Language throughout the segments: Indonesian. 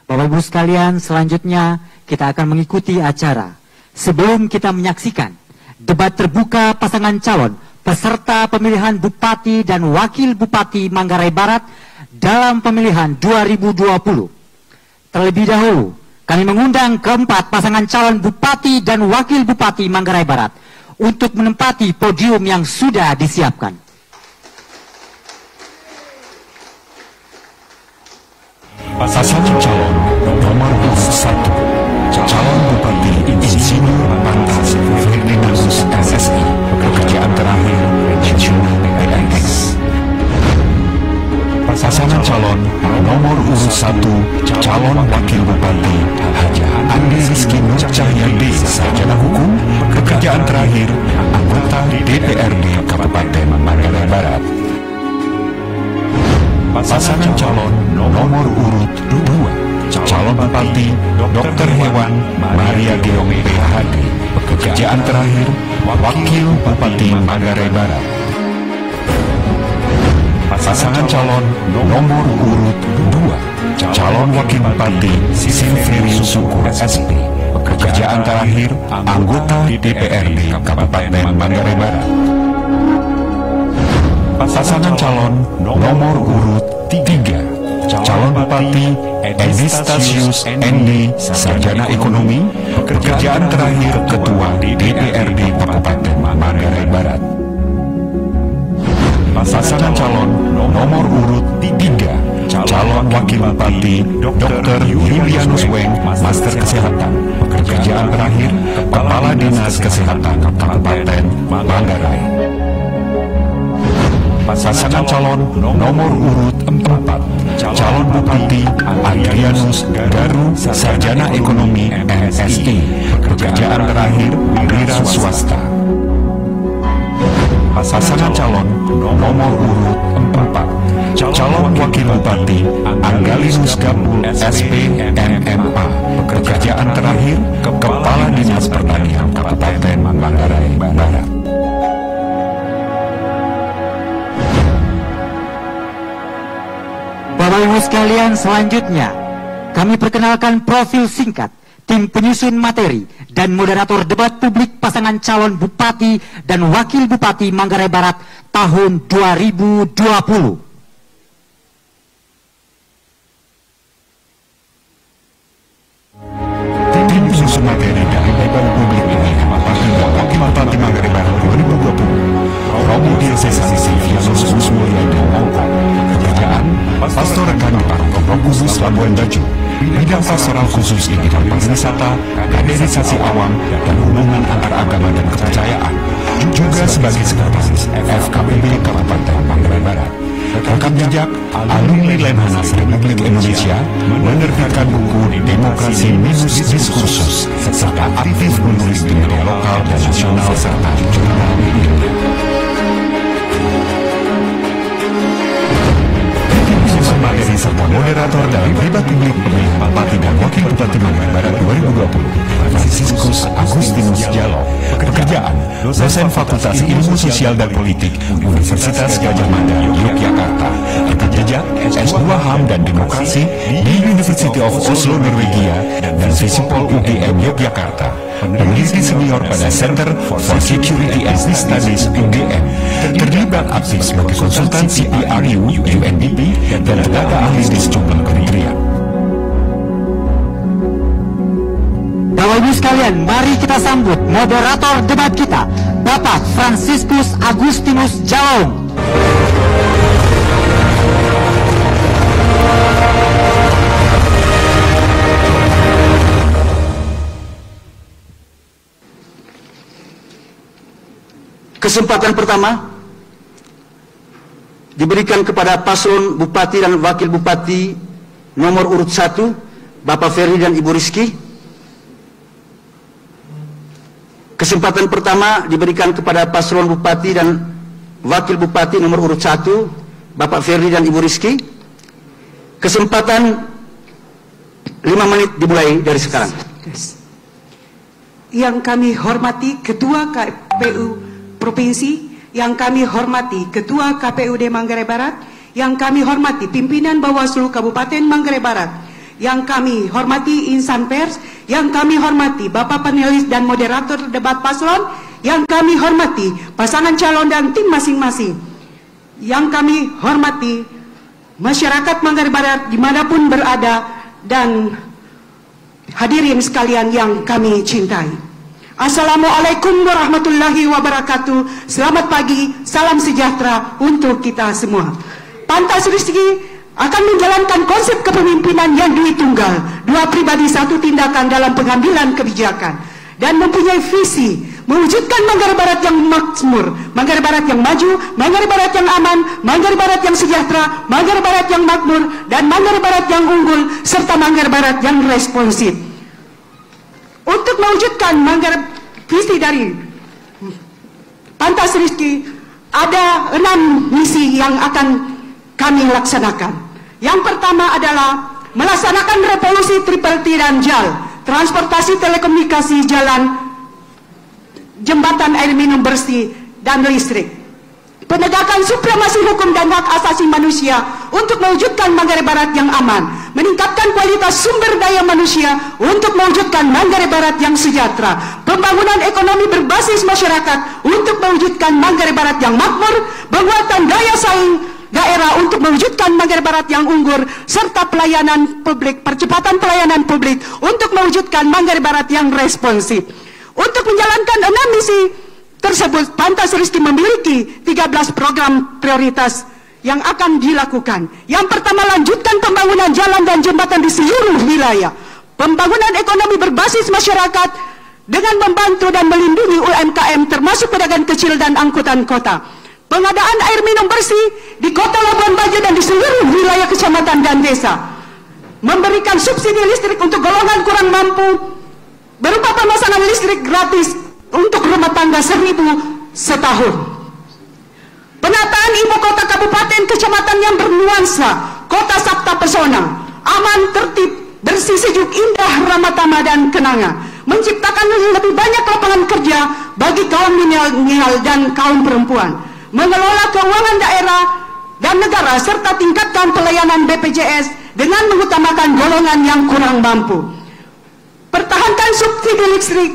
Bapak Ibu sekalian, selanjutnya kita akan mengikuti acara. Sebelum kita menyaksikan debat terbuka pasangan calon peserta pemilihan Bupati dan Wakil Bupati Manggarai Barat dalam pemilihan 2020. Terlebih dahulu, kami mengundang keempat pasangan calon Bupati dan Wakil Bupati Manggarai Barat untuk menempati podium yang sudah disiapkan. Pasangan calon nomor 1, calon Bupati Insinyur Pantas Ferdinandus SSI, pekerjaan terakhir pensiun PNS. Pasangan calon nomor urut 1, calon Wakil Bupati Haji Andi Rizky Nur Cahyadi, sarjana hukum, pekerjaan terakhir anggota DPRD Kabupaten Manggarai Barat. Pasangan calon nomor urut 2, calon Bupati Dr. Hewan Maria Geong PhD, pekerjaan terakhir Wakil Bupati Manggarai Barat. Pasangan calon nomor urut 2, calon Wakil Bupati Silverius Syukur SP, pekerjaan terakhir anggota DPRD Kabupaten Manggarai Barat. Pasangan calon nomor urut 3, calon Bupati Enistasius Endi, sarjana ekonomi, pekerjaan terakhir ketua DPRD Kabupaten Manggarai Barat. Pasangan calon nomor urut 3, calon Wakil Bupati Dr. Julianus Weng, Master Kesehatan, pekerjaan terakhir Kepala Dinas Kesehatan Kabupaten Manggarai. Pasangan calon nomor urut 4, calon Bupati Adrianus Garu, sarjana ekonomi MSI, pekerjaan terakhir wira swasta. Pasangan calon nomor urut 4, calon Wakil Bupati Anggalinus Gapul SP MMA, pekerjaan terakhir Kepala Dinas Pertanian Kabupaten Manggarai Barat. Bapak Ibu sekalian, selanjutnya kami perkenalkan profil singkat tim penyusun materi dan moderator debat publik pasangan calon Bupati dan Wakil Bupati Manggarai Barat tahun 2020. Tim penyusun materi dan debat publik pemilihan Wakil Bupati Manggarai Barat 2020. Romo Diocese Silvianus Musmulyana Mongkok, pekerjaan Pastor Rekan Roh Kudus Labuan Bajo, bidang pastoral khusus di bidang pariwisata, kaderisasi awam, dan hubungan antar agama dan kepercayaan, juga sebagai sekretaris FKPB Kabupaten Manggarai Barat. Rekam jejak, alumni Lemhanas Republik Indonesia, menerbitkan buku Demokrasi Minus Diskursus, serta aktif menulis di media lokal dan nasional serta jurnal media. Materi serta moderator dalam debat publik pemilihan Bupati dan Wakil Bupati Manggarai Barat 2020, Franciscus Agustinus Jalo, pekerjaan dosen Fakultas Ilmu Sosial dan Politik Universitas Gadjah Mada, Yogyakarta, rekam jejak S2 HAM dan Demokrasi di University of Oslo, Norwegia, dan Visipol UGM Yogyakarta, peneliti senior pada Center for Security and Peace Studies UGM, terlibat aktif sebagai konsultan CPRU, UNDP, dan tenaga ahli di sejumlah kementerian. Bapak Ibu sekalian, mari kita sambut moderator debat kita, Bapak Franciscus Agustinus Jalong. Kesempatan pertama diberikan kepada paslon Bupati dan Wakil Bupati nomor urut 1, Bapak Ferry dan Ibu Rizky. Kesempatan pertama diberikan kepada paslon Bupati dan Wakil Bupati nomor urut 1, Bapak Ferry dan Ibu Rizky. Kesempatan 5 menit dimulai dari sekarang. Yang kami hormati Ketua KPU Provinsi, yang kami hormati Ketua KPUD Manggarai Barat, yang kami hormati pimpinan Bawaslu Kabupaten Manggarai Barat, yang kami hormati insan pers, yang kami hormati Bapak panelis dan moderator debat paslon, yang kami hormati pasangan calon dan tim masing-masing, yang kami hormati masyarakat Manggarai Barat dimanapun berada, dan hadirin sekalian yang kami cintai. Assalamualaikum warahmatullahi wabarakatuh. Selamat pagi, salam sejahtera untuk kita semua. Pantas Rizky akan menjalankan konsep kepemimpinan yang duit tunggal, dua pribadi satu tindakan dalam pengambilan kebijakan, dan mempunyai visi mewujudkan Manggarai Barat yang makmur, Manggarai Barat yang maju, Manggarai Barat yang aman, Manggarai Barat yang sejahtera, Manggarai Barat yang makmur, dan Manggarai Barat yang unggul, serta Manggarai Barat yang responsif. Untuk mewujudkan visi dari Pantas Rizky, ada 6 misi yang akan kami laksanakan. Yang pertama adalah melaksanakan revolusi Triple T dan JAL, transportasi, telekomunikasi, jalan, jembatan, air minum bersih, dan listrik. Penegakan supremasi hukum dan hak asasi manusia untuk mewujudkan Manggarai Barat yang aman. Meningkatkan kualitas sumber daya manusia untuk mewujudkan Manggarai Barat yang sejahtera. Pembangunan ekonomi berbasis masyarakat untuk mewujudkan Manggarai Barat yang makmur. Penguatan daya saing daerah untuk mewujudkan Manggarai Barat yang unggul, serta pelayanan publik, percepatan pelayanan publik untuk mewujudkan Manggarai Barat yang responsif. Untuk menjalankan 6 misi tersebut, Pantas Rizky memiliki 13 program prioritas yang akan dilakukan. Yang pertama, lanjutkan pembangunan jalan dan jembatan di seluruh wilayah. Pembangunan ekonomi berbasis masyarakat dengan membantu dan melindungi UMKM termasuk pedagang kecil dan angkutan kota. Pengadaan air minum bersih di Kota Labuan Bajo dan di seluruh wilayah kecamatan dan desa. Memberikan subsidi listrik untuk golongan kurang mampu berupa pemasangan listrik gratis untuk rumah tangga 1.000 setahun. Penataan ibu kota kabupaten kecamatan yang bernuansa kota sabta pesona, aman, tertib, bersih, sejuk, indah, ramah tamah, dan kenanga. Menciptakan lebih banyak lapangan kerja bagi kaum milenial dan kaum perempuan. Mengelola keuangan daerah dan negara serta tingkatkan pelayanan BPJS dengan mengutamakan golongan yang kurang mampu. Pertahankan subsidi listrik,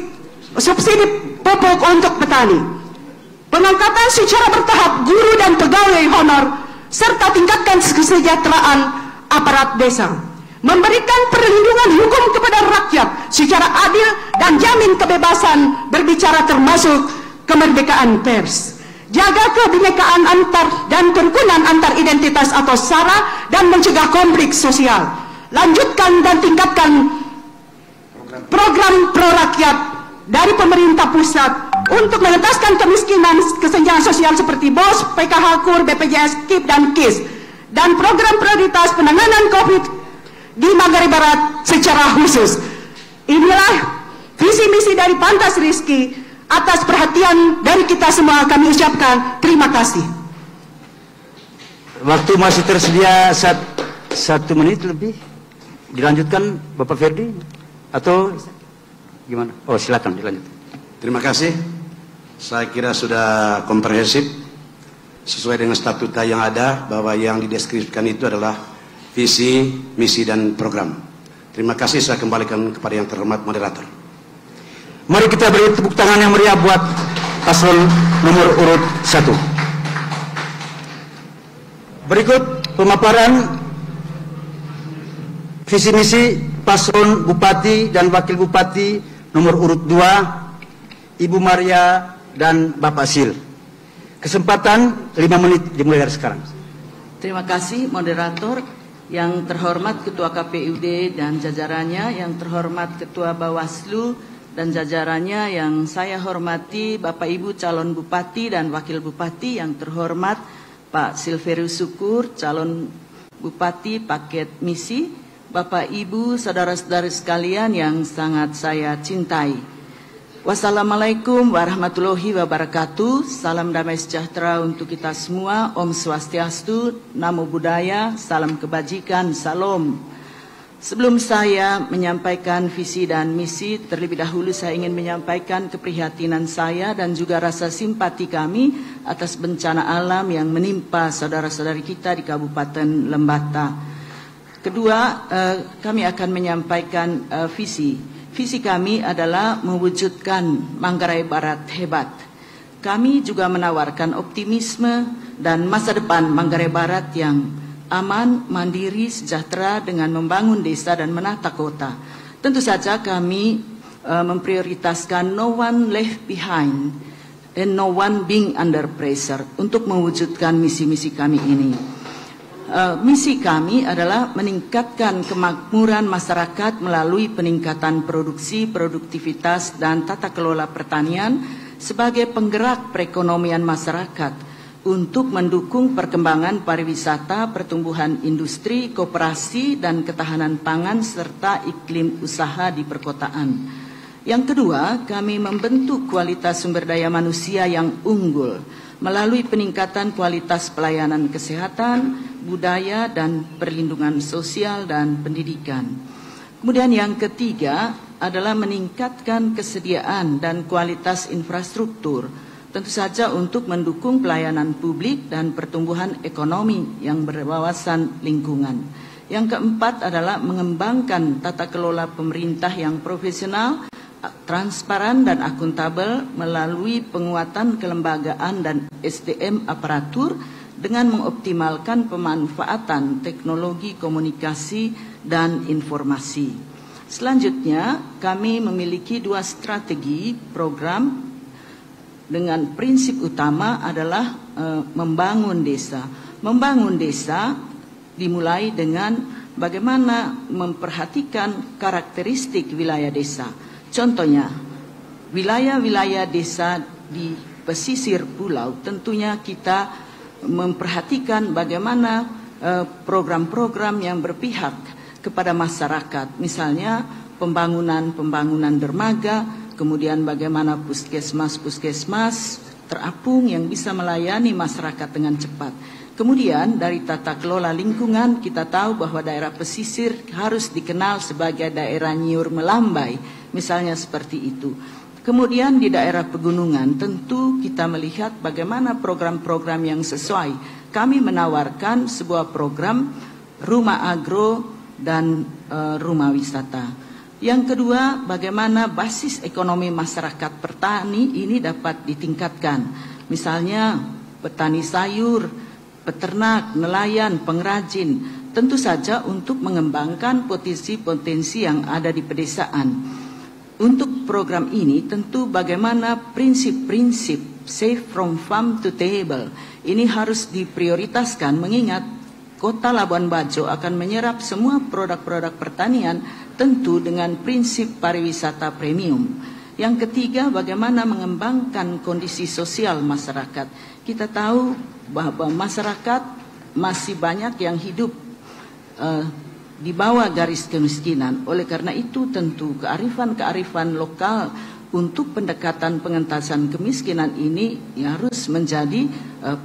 subsidi pupuk untuk petani. Pengangkatan secara bertahap guru dan pegawai honor serta tingkatkan kesejahteraan aparat desa. Memberikan perlindungan hukum kepada rakyat secara adil dan jamin kebebasan berbicara termasuk kemerdekaan pers. Jaga kebinekaan antar dan kerukunan antar identitas atau SARA dan mencegah konflik sosial. Lanjutkan dan tingkatkan program pro rakyat dari pemerintah pusat untuk mengentaskan kemiskinan, kesenjangan sosial seperti BOS, PKH, KUR, BPJS, KIP, dan KIS, dan program prioritas penanganan COVID di Manggarai Barat secara khusus. Inilah visi misi dari Pantas Rizky. Atas perhatian dari kita semua kami ucapkan terima kasih. Waktu masih tersedia 1 menit lebih. Dilanjutkan Bapak Ferdi atau gimana? Oh, silakan dilanjut. Terima kasih. Saya kira sudah komprehensif sesuai dengan statuta yang ada, bahwa yang dideskripsikan itu adalah visi, misi, dan program. Terima kasih. Saya kembalikan kepada yang terhormat moderator. Mari kita beri tepuk tangan yang meriah buat paslon nomor urut 1. Berikut pemaparan visi misi paslon Bupati dan Wakil Bupati nomor urut 2, Ibu Maria dan Bapak Sil. Kesempatan 5 menit dimulai dari sekarang. Terima kasih moderator. Yang terhormat Ketua KPUD dan jajarannya, yang terhormat Ketua Bawaslu dan jajarannya, yang saya hormati Bapak Ibu calon Bupati dan Wakil Bupati, yang terhormat Pak Silverius Syukur, calon Bupati paket misi, Bapak Ibu, saudara-saudari sekalian yang sangat saya cintai. Wassalamualaikum warahmatullahi wabarakatuh. Salam damai sejahtera untuk kita semua. Om Swastiastu, Namo Buddhaya, salam kebajikan, salam. Sebelum saya menyampaikan visi dan misi, terlebih dahulu saya ingin menyampaikan keprihatinan saya dan juga rasa simpati kami atas bencana alam yang menimpa saudara-saudari kita di Kabupaten Lembata. Kedua, kami akan menyampaikan visi. Visi kami adalah mewujudkan Manggarai Barat hebat. Kami juga menawarkan optimisme dan masa depan Manggarai Barat yang aman, mandiri, sejahtera dengan membangun desa dan menata kota. Tentu saja kami memprioritaskan no one left behind and no one being under pressure untuk mewujudkan misi-misi kami ini. Misi kami adalah meningkatkan kemakmuran masyarakat melalui peningkatan produksi, produktivitas, dan tata kelola pertanian sebagai penggerak perekonomian masyarakat untuk mendukung perkembangan pariwisata, pertumbuhan industri, koperasi, dan ketahanan pangan serta iklim usaha di perkotaan. Yang kedua, kami membentuk kualitas sumber daya manusia yang unggul melalui peningkatan kualitas pelayanan kesehatan, budaya, dan perlindungan sosial dan pendidikan. Kemudian yang ketiga adalah meningkatkan kesediaan dan kualitas infrastruktur, tentu saja untuk mendukung pelayanan publik dan pertumbuhan ekonomi yang berwawasan lingkungan. Yang keempat adalah mengembangkan tata kelola pemerintah yang profesional, transparan, dan akuntabel melalui penguatan kelembagaan dan SDM aparatur dengan mengoptimalkan pemanfaatan teknologi komunikasi dan informasi. Selanjutnya, kami memiliki 2 strategi program dengan prinsip utama adalah membangun desa. Membangun desa dimulai dengan bagaimana memperhatikan karakteristik wilayah desa. Contohnya, wilayah-wilayah desa di pesisir pulau tentunya kita memperhatikan bagaimana program-program yang berpihak kepada masyarakat. Misalnya pembangunan dermaga, kemudian bagaimana puskesmas terapung yang bisa melayani masyarakat dengan cepat. Kemudian dari tata kelola lingkungan kita tahu bahwa daerah pesisir harus dikenal sebagai daerah nyiur melambai, misalnya seperti itu. Kemudian di daerah pegunungan tentu kita melihat bagaimana program-program yang sesuai. Kami menawarkan sebuah program rumah agro dan rumah wisata. Yang kedua, bagaimana basis ekonomi masyarakat petani ini dapat ditingkatkan. Misalnya petani sayur, peternak, nelayan, pengrajin, tentu saja untuk mengembangkan potensi-potensi yang ada di pedesaan. Untuk program ini tentu bagaimana prinsip-prinsip safe from farm to table ini harus diprioritaskan, mengingat Kota Labuan Bajo akan menyerap semua produk-produk pertanian tentu dengan prinsip pariwisata premium. Yang ketiga, bagaimana mengembangkan kondisi sosial masyarakat. Kita tahu bahwa masyarakat masih banyak yang hidup di bawah garis kemiskinan. Oleh karena itu tentu kearifan-kearifan lokal untuk pendekatan pengentasan kemiskinan ini harus menjadi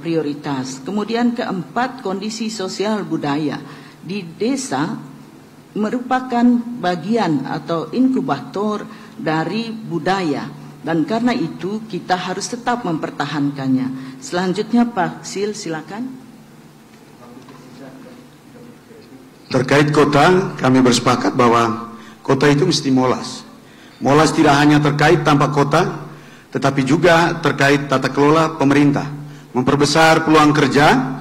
prioritas. Kemudian keempat, kondisi sosial budaya. Di desa merupakan bagian atau inkubator dari budaya. Dan karena itu kita harus tetap mempertahankannya. Selanjutnya Pak Sil, silakan. Terkait kota, kami bersepakat bahwa kota itu mesti molas. Molas tidak hanya terkait tampak kota, tetapi juga terkait tata kelola pemerintah. Memperbesar peluang kerja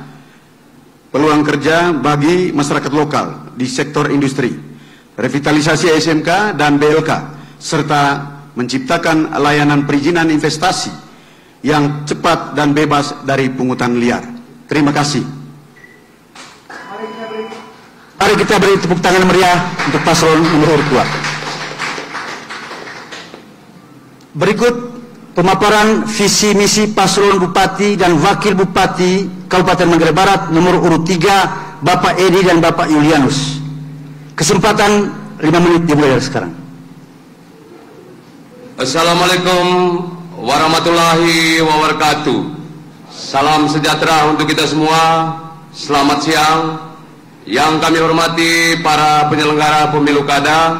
bagi masyarakat lokal di sektor industri, revitalisasi SMK dan BLK, serta menciptakan layanan perizinan investasi yang cepat dan bebas dari pungutan liar. Terima kasih. Mari kita beri tepuk tangan meriah untuk paslon nomor 2. Berikut pemaparan visi misi paslon Bupati dan Wakil Bupati Kabupaten Manggarai Barat nomor urut 3, Bapak Edi dan Bapak Yulianus. Kesempatan 5 menit dimulai dari sekarang. Assalamualaikum warahmatullahi wabarakatuh. Salam sejahtera untuk kita semua. Selamat siang. Yang kami hormati para penyelenggara pemilu kada,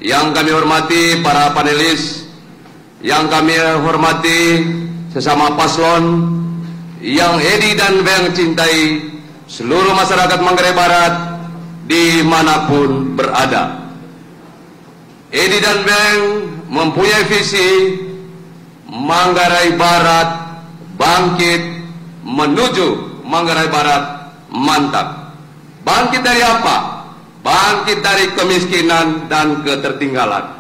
yang kami hormati para panelis, yang kami hormati sesama paslon, yang Edi dan Beng cintai, seluruh masyarakat Manggarai Barat, dimanapun berada. Edi dan Beng mempunyai visi Manggarai Barat bangkit menuju Manggarai Barat mantap. Bangkit dari apa? Bangkit dari kemiskinan dan ketertinggalan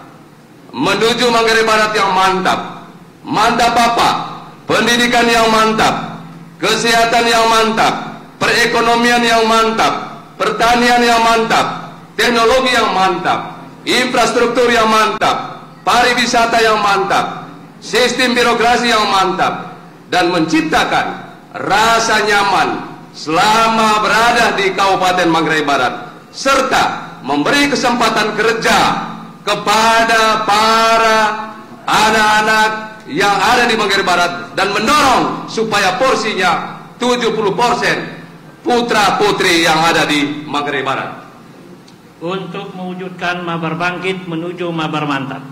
menuju Manggarai Barat yang mantap. Mantap apa? Pendidikan yang mantap, kesehatan yang mantap, perekonomian yang mantap, pertanian yang mantap, teknologi yang mantap, infrastruktur yang mantap, pariwisata yang mantap, sistem birokrasi yang mantap, dan menciptakan rasa nyaman selama berada di Kabupaten Manggarai Barat, serta memberi kesempatan kerja kepada para anak-anak yang ada di Manggarai Barat dan mendorong supaya porsinya 70% putra-putri yang ada di Manggarai Barat. Untuk mewujudkan Mabar Bangkit menuju Mabar Mantap,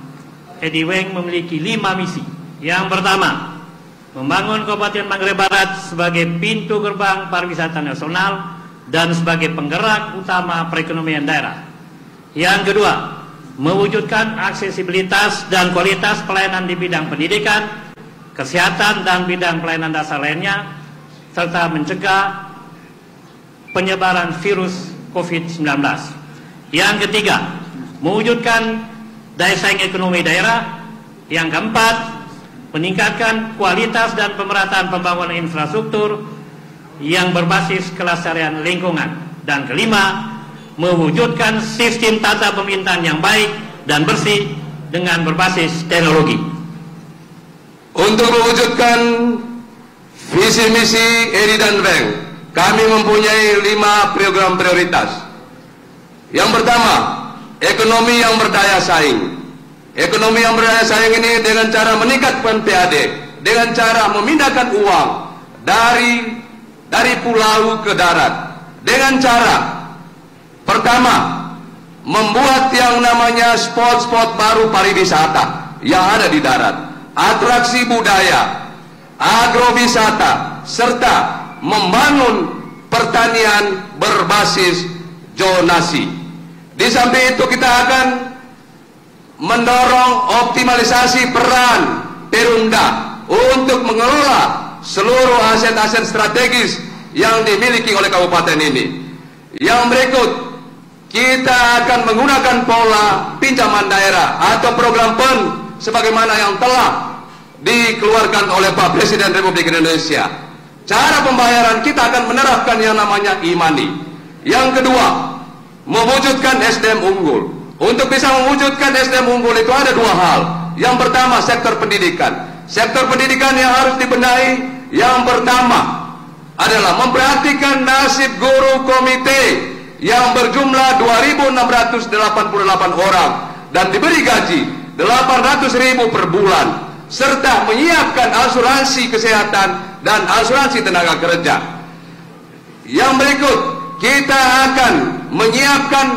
Edi Weng memiliki 5 misi. Yang pertama, membangun Kabupaten Manggarai Barat sebagai pintu gerbang pariwisata nasional dan sebagai penggerak utama perekonomian daerah. Yang kedua, mewujudkan aksesibilitas dan kualitas pelayanan di bidang pendidikan, kesehatan, dan bidang pelayanan dasar lainnya, serta mencegah penyebaran virus COVID-19. Yang ketiga, mewujudkan daya saing ekonomi daerah. Yang keempat, meningkatkan kualitas dan pemerataan pembangunan infrastruktur yang berbasis kelestarian lingkungan. Dan kelima, mewujudkan sistem tata pemerintahan yang baik dan bersih dengan berbasis teknologi. Untuk mewujudkan visi misi Edi dan Beng, kami mempunyai 5 program prioritas. Yang pertama, ekonomi yang berdaya saing. Ekonomi yang berdaya saing ini dengan cara meningkatkan PAD, dengan cara memindahkan uang dari pulau ke darat, dengan cara pertama, membuat yang namanya spot-spot baru pariwisata yang ada di darat, atraksi budaya, agrowisata, serta membangun pertanian berbasis zonasi. Di samping itu kita akan mendorong optimalisasi peran Perumda untuk mengelola seluruh aset-aset strategis yang dimiliki oleh kabupaten ini. Yang berikut, kita akan menggunakan pola pinjaman daerah atau program PEN sebagaimana yang telah dikeluarkan oleh Pak Presiden Republik Indonesia. Cara pembayaran kita akan menerapkan yang namanya e-money. Yang kedua, mewujudkan SDM unggul. Untuk bisa mewujudkan SDM unggul itu ada 2 hal. Yang pertama, sektor pendidikan. Sektor pendidikan yang harus dibenahi, yang pertama adalah memperhatikan nasib guru komite yang berjumlah 2.688 orang dan diberi gaji 800.000 per bulan, serta menyiapkan asuransi kesehatan dan asuransi tenaga kerja. Yang berikut, kita akan menyiapkan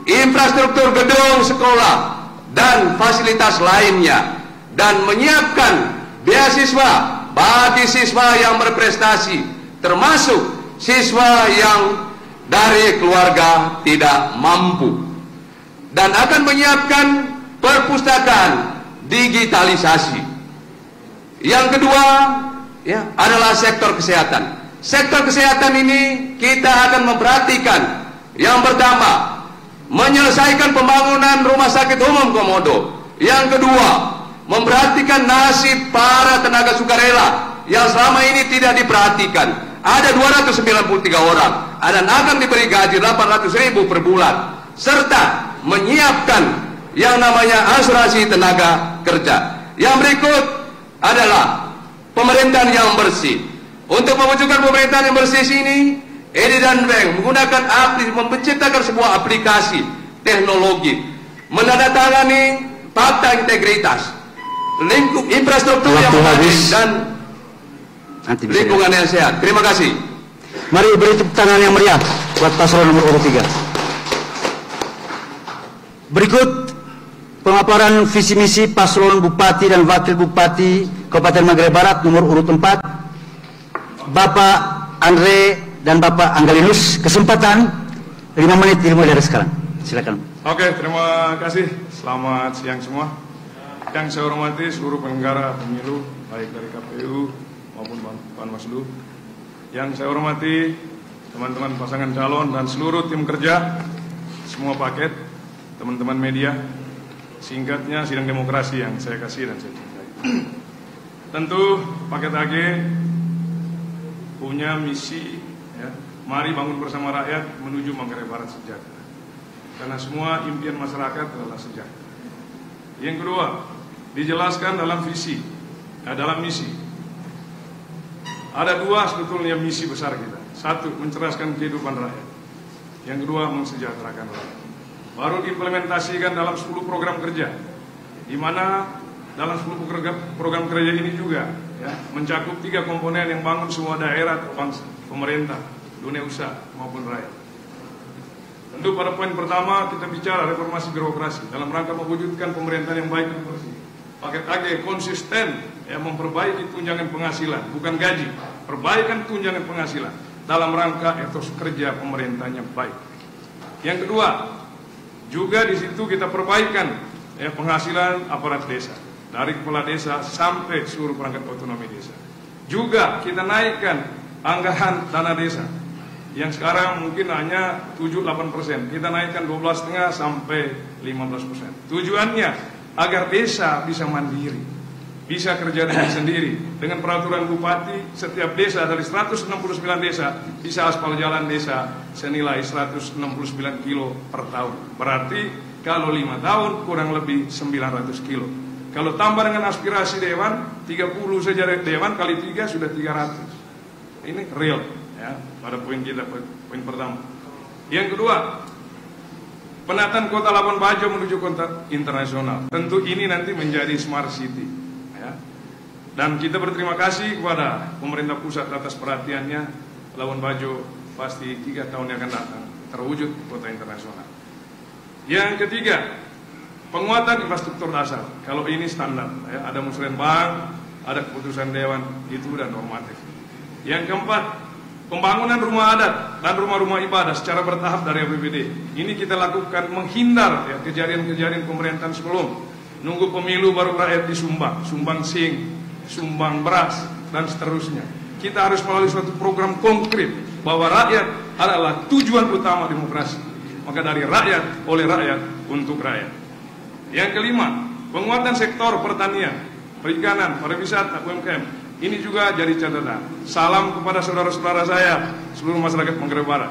infrastruktur gedung sekolah dan fasilitas lainnya, dan menyiapkan beasiswa bagi siswa yang berprestasi, termasuk siswa yang dari keluarga tidak mampu, dan akan menyiapkan perpustakaan digitalisasi. Yang kedua adalah sektor kesehatan. Sektor kesehatan ini kita akan memperhatikan, yang pertama, menyelesaikan pembangunan rumah sakit umum Komodo. Yang kedua, memperhatikan nasib para tenaga sukarela yang selama ini tidak diperhatikan. Ada 293 orang dan akan diberi gaji 800.000 per bulan, serta menyiapkan yang namanya asuransi tenaga kerja. Yang berikut adalah pemerintahan yang bersih. Untuk mewujudkan pemerintahan yang bersih ini, Edi dan Beng menggunakan menciptakan sebuah aplikasi teknologi, menandatangani fakta integritas, infrastruktur yang baik, dan lingkungan yang sehat. Terima kasih. Mari beri tepuk tangan yang meriah buat paslon nomor urut 3. Berikut pemaparan visi misi paslon Bupati dan Wakil Bupati Kabupaten Manggarai Barat nomor urut 4, Bapak Andre dan Bapak Anggalinus. Kesempatan 5 menit dimulai dari sekarang. Silakan. Oke, terima kasih. Selamat siang semua. Yang saya hormati seluruh penyelenggara pemilu, baik dari KPU maupun Panwaslu. Yang saya hormati teman-teman pasangan calon dan seluruh tim kerja, semua paket, teman-teman media, singkatnya sidang demokrasi yang saya kasih dan saya cintai. Tentu paket AG punya misi, ya, mari bangun bersama rakyat menuju Manggarai Barat sejahtera. Karena semua impian masyarakat adalah sejahtera. Yang kedua, dijelaskan dalam visi, dalam misi. Ada dua sebetulnya misi besar kita. Satu, mencerdaskan kehidupan rakyat. Yang kedua, mensejahterakan rakyat. Baru diimplementasikan dalam 10 program kerja, di mana dalam 10 program kerja ini juga, ya, mencakup 3 komponen yang bangun semua daerah atau bangsa, pemerintah, dunia usaha maupun rakyat. Tentu pada poin pertama kita bicara reformasi birokrasi dalam rangka mewujudkan pemerintahan yang baik dan bersih. Paket AG konsisten, ya, memperbaiki tunjangan penghasilan, bukan gaji, perbaikan tunjangan penghasilan dalam rangka etos kerja pemerintahnya baik. Yang kedua, juga di situ kita perbaikan, ya, penghasilan aparat desa dari kepala desa sampai seluruh perangkat otonomi desa. Juga kita naikkan anggaran dana desa yang sekarang mungkin hanya 7-8%, kita naikkan 12,5 sampai 15%. Tujuannya agar desa bisa mandiri, bisa kerja dengan sendiri. Dengan peraturan bupati, setiap desa dari 169 desa bisa aspal jalan desa senilai 169 kilo per tahun. Berarti kalau 5 tahun kurang lebih 900 kilo. Kalau tambah dengan aspirasi dewan, 30 saja dewan kali 3 sudah 300. Ini real, ya, pada poin kita, poin pertama. Yang kedua, penataan kota Labuan Bajo menuju kota internasional. Tentu ini nanti menjadi smart city, ya. Dan kita berterima kasih kepada pemerintah pusat atas perhatiannya. Labuan Bajo pasti 3 tahun yang akan datang terwujud kota internasional. Yang ketiga, penguatan infrastruktur dasar. Kalau ini standar, ya, ada musrenbang, ada keputusan dewan, itu dan normatif. Yang keempat, pembangunan rumah adat dan rumah-rumah ibadah secara bertahap dari APBD. Ini kita lakukan menghindar, ya, kejadian-kejadian pemerintahan sebelum. Nunggu pemilu baru rakyat disumbang, sumbang sing, sumbang beras, dan seterusnya. Kita harus melalui suatu program konkret bahwa rakyat adalah tujuan utama demokrasi. Maka dari rakyat, oleh rakyat, untuk rakyat. Yang kelima, penguatan sektor pertanian, perikanan, pariwisata, UMKM. Ini juga jadi catatan. Salam kepada saudara-saudara saya, seluruh masyarakat Manggarai Barat.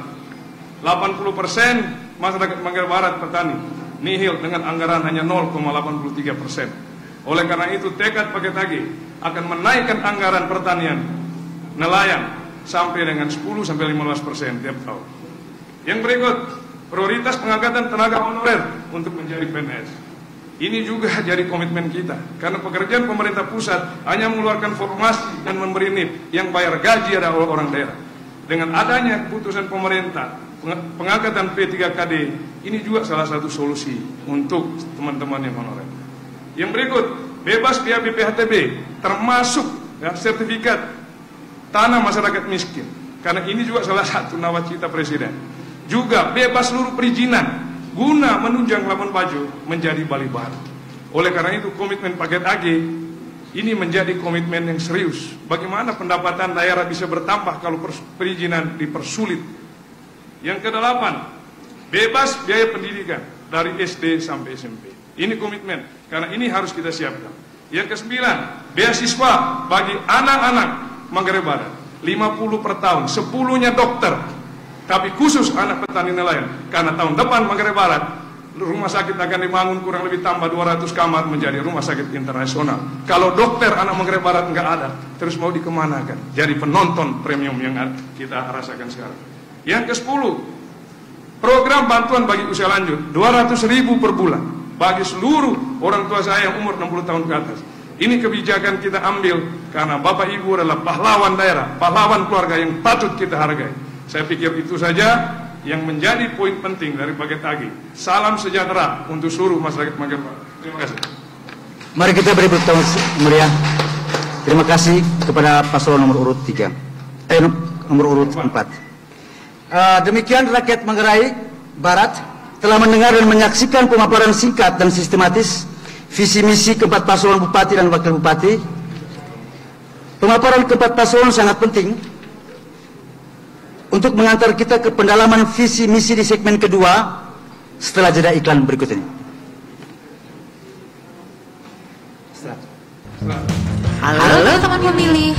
80% masyarakat Manggarai Barat petani, nihil dengan anggaran hanya 0,83%. Oleh karena itu, tekad paket AG akan menaikkan anggaran pertanian nelayan sampai dengan 10-15% tiap tahun. Yang berikut, prioritas pengangkatan tenaga honorer untuk menjadi PNS. Ini juga jadi komitmen kita, karena pekerjaan pemerintah pusat hanya mengeluarkan formasi dan memberi NIP, yang bayar gaji adalah orang daerah. Dengan adanya keputusan pemerintah pengangkatan P3KD, ini juga salah satu solusi untuk teman-teman yang honorer. Yang berikut, bebas biaya BPHTB, termasuk, ya, sertifikat tanah masyarakat miskin, karena ini juga salah satu nawacita Presiden. Juga bebas seluruh perizinan guna menunjang Labuan Bajo menjadi Bali Baru. Oleh karena itu, komitmen paket AG ini menjadi komitmen yang serius. Bagaimana pendapatan daerah bisa bertambah kalau perizinan dipersulit. Yang ke-8, bebas biaya pendidikan dari SD sampai SMP. Ini komitmen, karena ini harus kita siapkan. Yang ke-9, beasiswa bagi anak-anak Manggarai Barat, 50 per tahun, 10-nya dokter. Tapi khusus anak petani nelayan, karena tahun depan Manggarai Barat rumah sakit akan dibangun kurang lebih tambah 200 kamar menjadi rumah sakit internasional. Kalau dokter anak Manggarai Barat nggak ada, terus mau dikemanakan? Jadi penonton premium yang kita rasakan sekarang. Yang ke-10, program bantuan bagi usia lanjut 200.000 per bulan bagi seluruh orang tua saya yang umur 60 tahun ke atas. Ini kebijakan kita ambil karena Bapak Ibu adalah pahlawan daerah, pahlawan keluarga yang patut kita hargai. Saya pikir itu saja yang menjadi poin penting dari paket AG. Salam sejahtera untuk seluruh masyarakat Manggarai Barat. Terima kasih. Mari kita beri tepuk tangan meriah. Terima kasih kepada paslon nomor urut 3. Nomor urut 4. Demikian rakyat Manggarai Barat telah mendengar dan menyaksikan pemaparan singkat dan sistematis visi misi keempat paslon bupati dan wakil bupati. Pemaparan keempat paslon sangat penting untuk mengantar kita ke pendalaman visi misi di segmen kedua setelah jeda iklan berikut ini. Halo teman pemilih.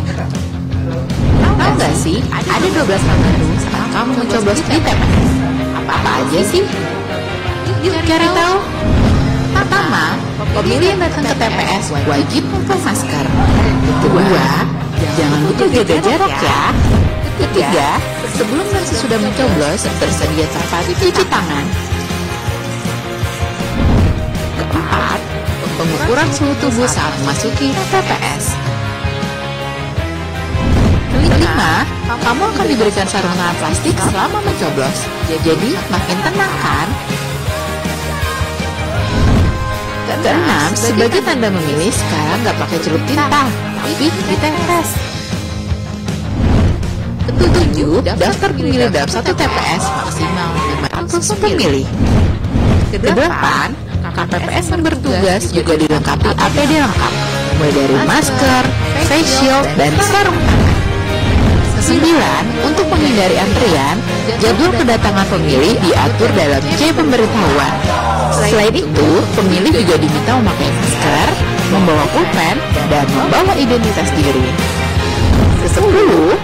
Tahu nggak sih, ada 12 hal baru saat kamu mencoblos di TPS. Apa aja sih? Yuk cari tahu. Pertama, pemilih yang datang ke TPS wajib pakai masker. Kedua, jangan lupa jaga jarak ya. Ketiga, sebelum dan sesudah mencoblos tersedia tempat cuci tangan. Keempat, pengukuran suhu tubuh saat memasuki TPS. Kelima, kamu akan diberikan sarung tangan plastik selama mencoblos. Jadi makin tenang kan? Keenam, sebagai tanda memilih sekarang nggak pakai celup tinta, tapi ditetes. Ketujuh, daftar pemilih dalam satu TPS maksimal 500 pemilih. Kedelapan, KPPS yang bertugas juga dilengkapi APD lengkap, mulai dari masker, face shield, dan sarung tangan. 9. Untuk menghindari antrian, jadwal kedatangan pemilih diatur dalam C pemberitahuan. Selain itu, pemilih juga diminta memakai masker, membawa pulpen, dan membawa identitas diri. 10.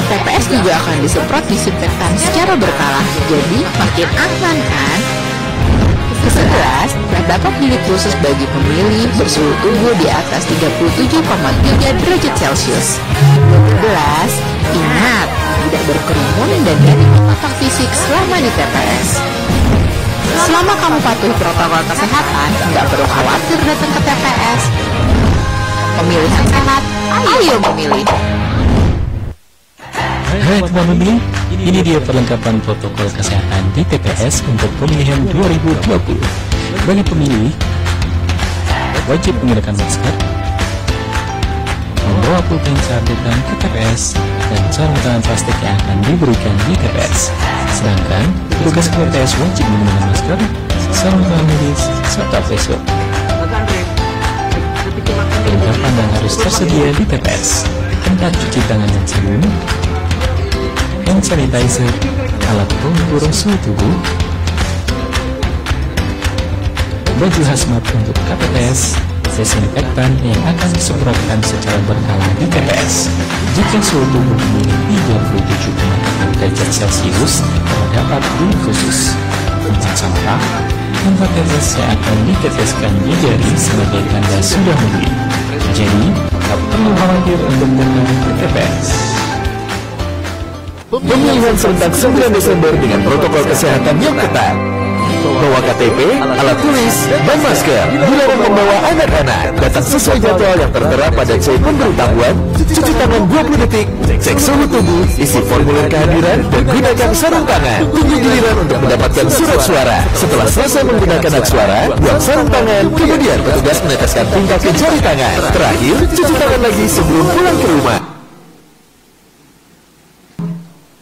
TPS juga akan disemprot disinfektan secara berkala, jadi makin aman kan? 11. Terdapat bilik khusus bagi pemilih bersuhu tubuh di atas 37,3 derajat Celcius. 12. Ingat, tidak berkerumun dan tidak kontak fisik selama di TPS. Selama kamu patuhi protokol kesehatan, nggak perlu khawatir datang ke TPS. Pemilihan sehat, ayo memilih. Hai teman pemilih, ini dia perlengkapan protokol kesehatan di TPS untuk pemilihan 2020. Bagi pemilih, wajib menggunakan masker, membawa pulpen saat datang ke TPS, dan sarung tangan plastik yang akan diberikan di TPS. Sedangkan petugas TPS wajib menggunakan masker, sarung tangan medis, serta face shield. Perlengkapan yang harus tersedia di TPS: tempat cuci tangan dan sabun, hand sanitizer, alat pengukur suhu tubuh, baju hazmat untuk KPPS, desinfektan yang akan disemprotkan secara berkala di TPS. Jika suhu tubuh pemilih 37,4 derajat Celcius, terdapat bilik khusus, tempat sampah, tempat TPS yang akan diteteskan di jari sebagai tanda sudah memilih. Jadi, tak perlu khawatir untuk datang ke TPS. Pemilihan serentak 9 Desember dengan protokol kesehatan yang ketat. Bawa KTP, alat tulis, dan masker. Dilarang membawa anak-anak. Datang sesuai jadwal yang tertera pada C pemberitahuan. Cuci tangan 20 detik, cek suhu tubuh, isi formulir kehadiran, dan gunakan sarung tangan. Tunggu giliran untuk mendapatkan surat suara. Setelah selesai menggunakan hak suara, buang sarung tangan. Kemudian petugas meneteskan tinta ke jari tangan. Terakhir, cuci tangan lagi sebelum pulang ke rumah.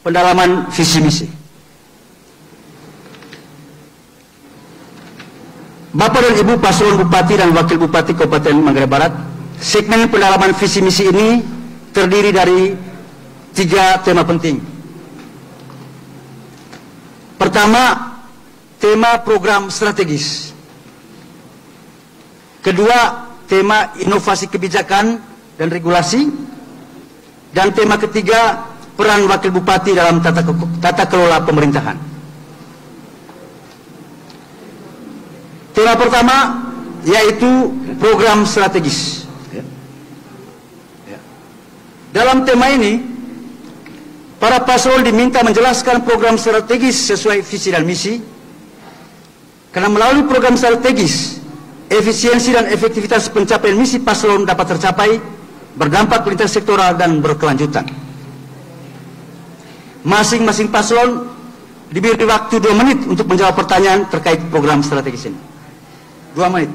Pendalaman visi misi. Bapak dan Ibu paslon Bupati dan Wakil Bupati Kabupaten Manggarai Barat, segmen pendalaman visi misi ini terdiri dari 3 tema penting. Pertama, tema program strategis. Kedua, tema inovasi kebijakan dan regulasi. Dan tema ketiga, peran Wakil Bupati dalam tata kelola pemerintahan. Tema pertama yaitu program strategis. Dalam tema ini, para paslon diminta menjelaskan program strategis sesuai visi dan misi. Karena melalui program strategis, efisiensi dan efektivitas pencapaian misi paslon dapat tercapai, berdampak lintas sektoral dan berkelanjutan. Masing-masing paslon diberi waktu 2 menit untuk menjawab pertanyaan terkait program strategis ini. 2 menit.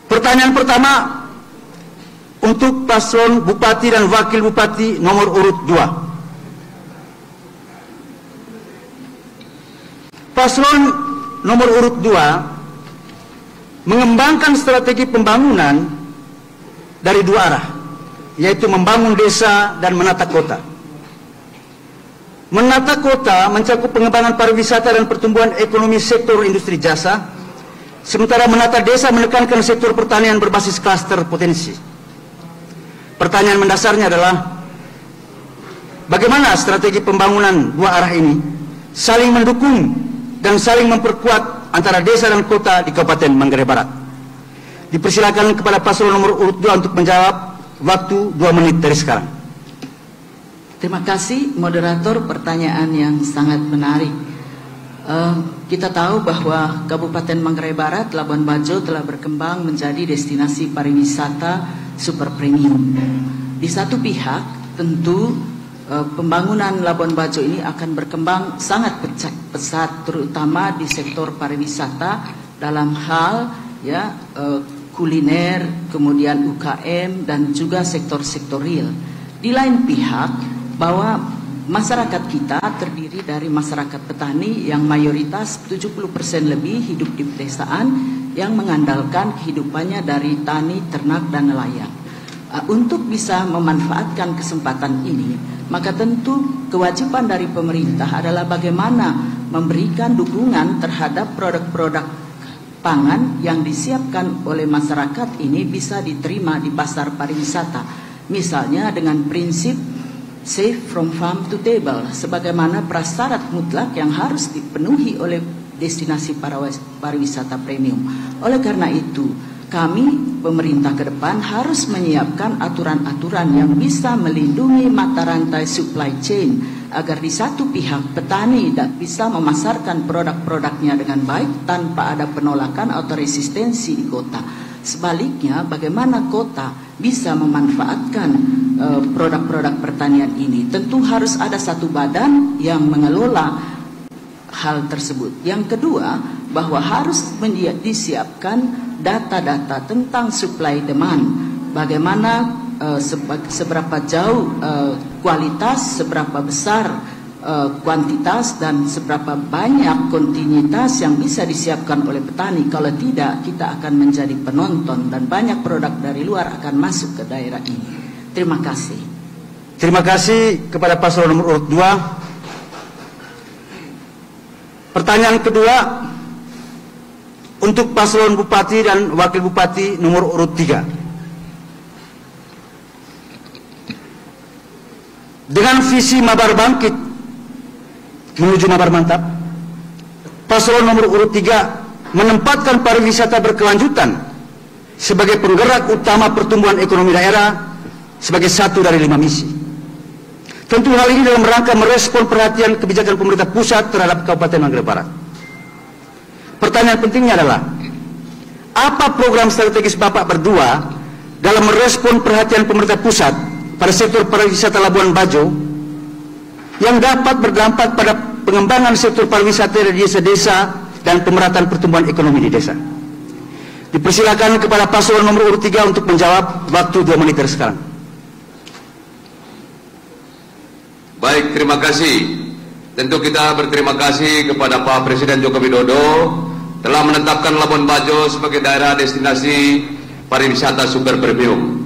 Pertanyaan pertama untuk paslon Bupati dan Wakil Bupati nomor urut 2. Paslon nomor urut 2 mengembangkan strategi pembangunan dari dua arah, yaitu membangun desa dan menata kota. Menata kota mencakup pengembangan pariwisata dan pertumbuhan ekonomi sektor industri jasa, sementara menata desa menekankan sektor pertanian berbasis klaster potensi. Pertanyaan mendasarnya adalah, bagaimana strategi pembangunan dua arah ini saling mendukung dan saling memperkuat antara desa dan kota di Kabupaten Manggarai Barat? Dipersilakan kepada paslon nomor urut 2 untuk menjawab, waktu 2 menit dari sekarang. Terima kasih moderator, pertanyaan yang sangat menarik. Kita tahu bahwa Kabupaten Manggarai Barat, Labuan Bajo telah berkembang menjadi destinasi pariwisata super premium. Di satu pihak tentu pembangunan Labuan Bajo ini akan berkembang sangat pesat, terutama di sektor pariwisata dalam hal kuliner, kemudian UKM dan juga sektor-sektor real. Di lain pihak, bahwa masyarakat kita terdiri dari masyarakat petani yang mayoritas 70% lebih hidup di pedesaan yang mengandalkan kehidupannya dari tani, ternak, dan nelayan. Untuk bisa memanfaatkan kesempatan ini, maka tentu kewajiban dari pemerintah adalah bagaimana memberikan dukungan terhadap produk-produk pangan yang disiapkan oleh masyarakat ini bisa diterima di pasar pariwisata. Misalnya dengan prinsip safe from farm to table, sebagaimana prasyarat mutlak yang harus dipenuhi oleh destinasi pariwisata premium. Oleh karena itu, kami pemerintah ke depan harus menyiapkan aturan-aturan yang bisa melindungi mata rantai supply chain agar di satu pihak petani bisa memasarkan produk-produknya dengan baik tanpa ada penolakan atau resistensi di kota. Sebaliknya, bagaimana kota bisa memanfaatkan produk-produk pertanian ini? Tentu harus ada satu badan yang mengelola hal tersebut. Yang kedua, bahwa harus disiapkan data-data tentang supply demand. Bagaimana seberapa jauh kualitas, seberapa besar kuantitas, dan seberapa banyak kontinuitas yang bisa disiapkan oleh petani. Kalau tidak, kita akan menjadi penonton dan banyak produk dari luar akan masuk ke daerah ini. Terima kasih. Terima kasih kepada paslon nomor urut 2. Pertanyaan kedua untuk paslon bupati dan wakil bupati nomor urut 3. Dengan visi Mabar Bangkit menuju Mabar Mantap, paslon nomor urut 3 menempatkan pariwisata berkelanjutan sebagai penggerak utama pertumbuhan ekonomi daerah sebagai satu dari 5 misi. Tentu hal ini dalam rangka merespon perhatian kebijakan pemerintah pusat terhadap Kabupaten Manggarai Barat. Pertanyaan pentingnya adalah, apa program strategis Bapak berdua dalam merespon perhatian pemerintah pusat pada sektor pariwisata Labuan Bajo yang dapat berdampak pada pengembangan sektor pariwisata di desa-desa dan pemerataan pertumbuhan ekonomi di desa? Dipersilakan kepada paslon nomor urut 3 untuk menjawab, waktu 2 menit dari sekarang. Baik, terima kasih. Tentu kita berterima kasih kepada Pak Presiden Joko Widodo telah menetapkan Labuan Bajo sebagai daerah destinasi pariwisata super premium.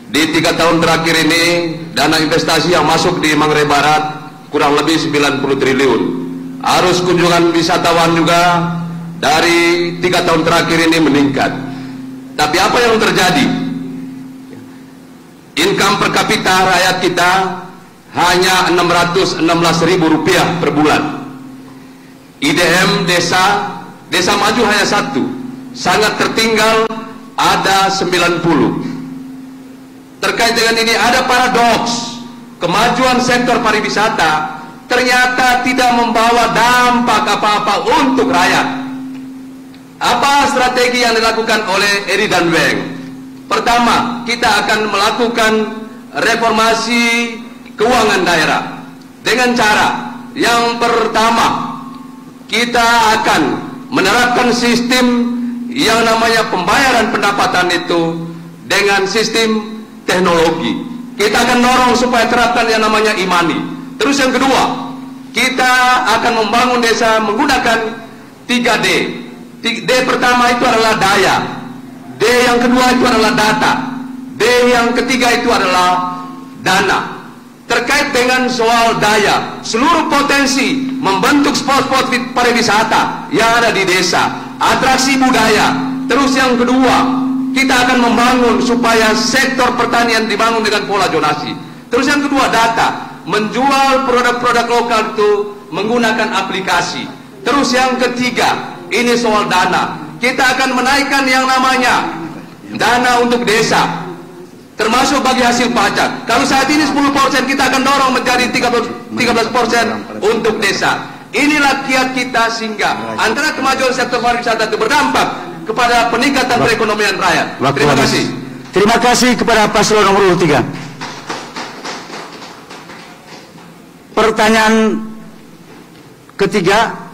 Di 3 tahun terakhir ini, dana investasi yang masuk di Manggarai Barat kurang lebih 90 triliun. Arus kunjungan wisatawan juga dari 3 tahun terakhir ini meningkat. Tapi apa yang terjadi? Income per kapita rakyat kita hanya Rp616.000 per bulan. IDM desa maju hanya 1, sangat tertinggal ada 90. Terkait dengan ini ada paradoks, kemajuan sektor pariwisata ternyata tidak membawa dampak apa-apa untuk rakyat. Apa strategi yang dilakukan oleh Eri dan Weng? Pertama, kita akan melakukan reformasi keuangan daerah dengan cara yang pertama, kita akan menerapkan sistem yang namanya pembayaran pendapatan itu dengan sistem teknologi. Kita akan dorong supaya terapkan yang namanya e-money. Terus yang kedua, kita akan membangun desa menggunakan 3D. D pertama itu adalah daya, D yang kedua itu adalah data, D yang ketiga itu adalah dana. Terkait dengan soal daya, seluruh potensi membentuk spot-spot pariwisata yang ada di desa, atraksi budaya. Terus yang kedua, kita akan membangun supaya sektor pertanian dibangun dengan pola zonasi. Terus yang kedua, data, menjual produk-produk lokal itu menggunakan aplikasi. Terus yang ketiga, ini soal dana. Kita akan menaikkan yang namanya dana untuk desa, termasuk bagi hasil pajak. Kalau saat ini 10%, kita akan dorong menjadi 13% untuk desa. Inilah kiat kita sehingga antara kemajuan sektor pariwisata itu berdampak kepada peningkatan perekonomian rakyat. Terima kasih. Terima kasih kepada paslon nomor urut 3. Pertanyaan ketiga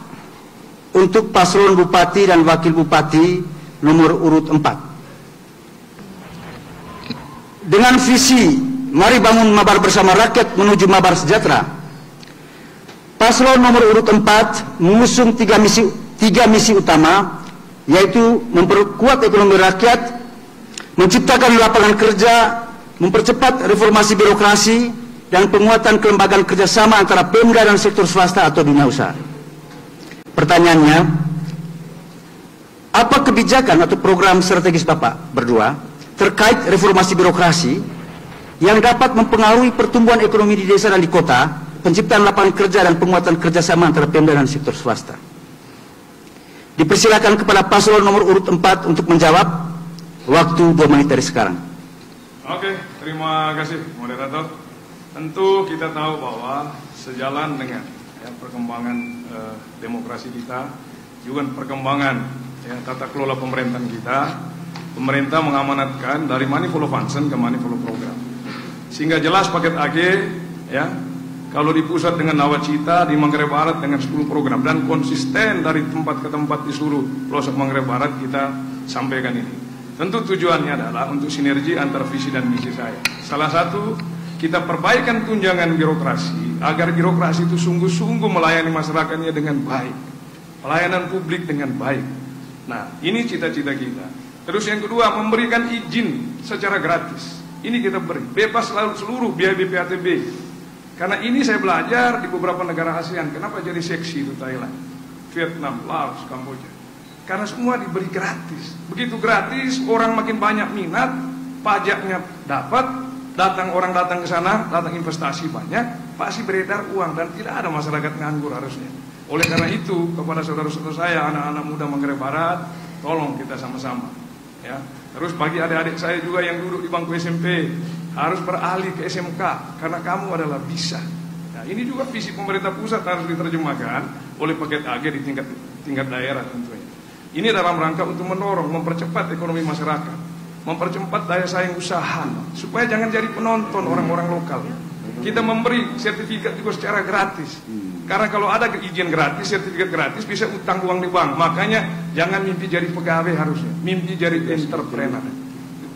untuk paslon bupati dan wakil bupati nomor urut 4. Dengan visi mari bangun mabar bersama rakyat menuju mabar sejahtera, paslon nomor urut 4 mengusung tiga misi utama, yaitu memperkuat ekonomi rakyat, menciptakan lapangan kerja, mempercepat reformasi birokrasi, dan penguatan kelembagaan kerjasama antara Pemda dan sektor swasta atau dunia usaha. Pertanyaannya, apa kebijakan atau program strategis Bapak berdua terkait reformasi birokrasi yang dapat mempengaruhi pertumbuhan ekonomi di desa dan di kota, penciptaan lapangan kerja dan penguatan kerjasama antara Pemda dan sektor swasta? Dipersilakan kepada paslon nomor urut 4 untuk menjawab. Waktu 2 menit dari sekarang. Oke, terima kasih moderator. Tentu kita tahu bahwa sejalan dengan perkembangan demokrasi kita, juga perkembangan tata kelola pemerintahan kita, pemerintah mengamanatkan dari money follow function ke money follow program, sehingga jelas paket AG kalau di pusat dengan nawacita, di Manggarai Barat dengan 10 program, dan konsisten dari tempat ke tempat di seluruh pelosok Manggarai Barat kita sampaikan ini. Tentu tujuannya adalah untuk sinergi antar visi dan misi saya. Salah satu, kita perbaikan tunjangan birokrasi agar birokrasi itu sungguh-sungguh melayani masyarakatnya dengan baik, pelayanan publik dengan baik. Nah, ini cita-cita kita. Terus yang kedua, memberikan izin secara gratis. Ini kita beri, bebas seluruh biaya BPATB. Karena ini saya belajar di beberapa negara ASEAN. Kenapa jadi seksi itu Thailand, Vietnam, Laos, Kamboja? Karena semua diberi gratis. Begitu gratis, orang makin banyak minat, pajaknya dapat, orang datang ke sana, datang investasi banyak, pasti beredar uang dan tidak ada masyarakat nganggur harusnya. Oleh karena itu, kepada saudara-saudara saya, anak-anak muda Manggarai Barat, tolong kita sama-sama. Ya. Terus bagi adik-adik saya juga yang duduk di bangku SMP, harus beralih ke SMK, karena kamu adalah bisa. Nah, ini juga visi pemerintah pusat harus diterjemahkan oleh paket AG di tingkat daerah tentunya. Ini dalam rangka untuk mendorong, mempercepat ekonomi masyarakat, mempercepat daya saing usaha, supaya jangan jadi penonton orang-orang lokal. Kita memberi sertifikat juga secara gratis. Karena kalau ada izin gratis, sertifikat gratis, bisa utang uang di bank. Makanya jangan mimpi jadi pegawai harusnya, mimpi jadi entrepreneur.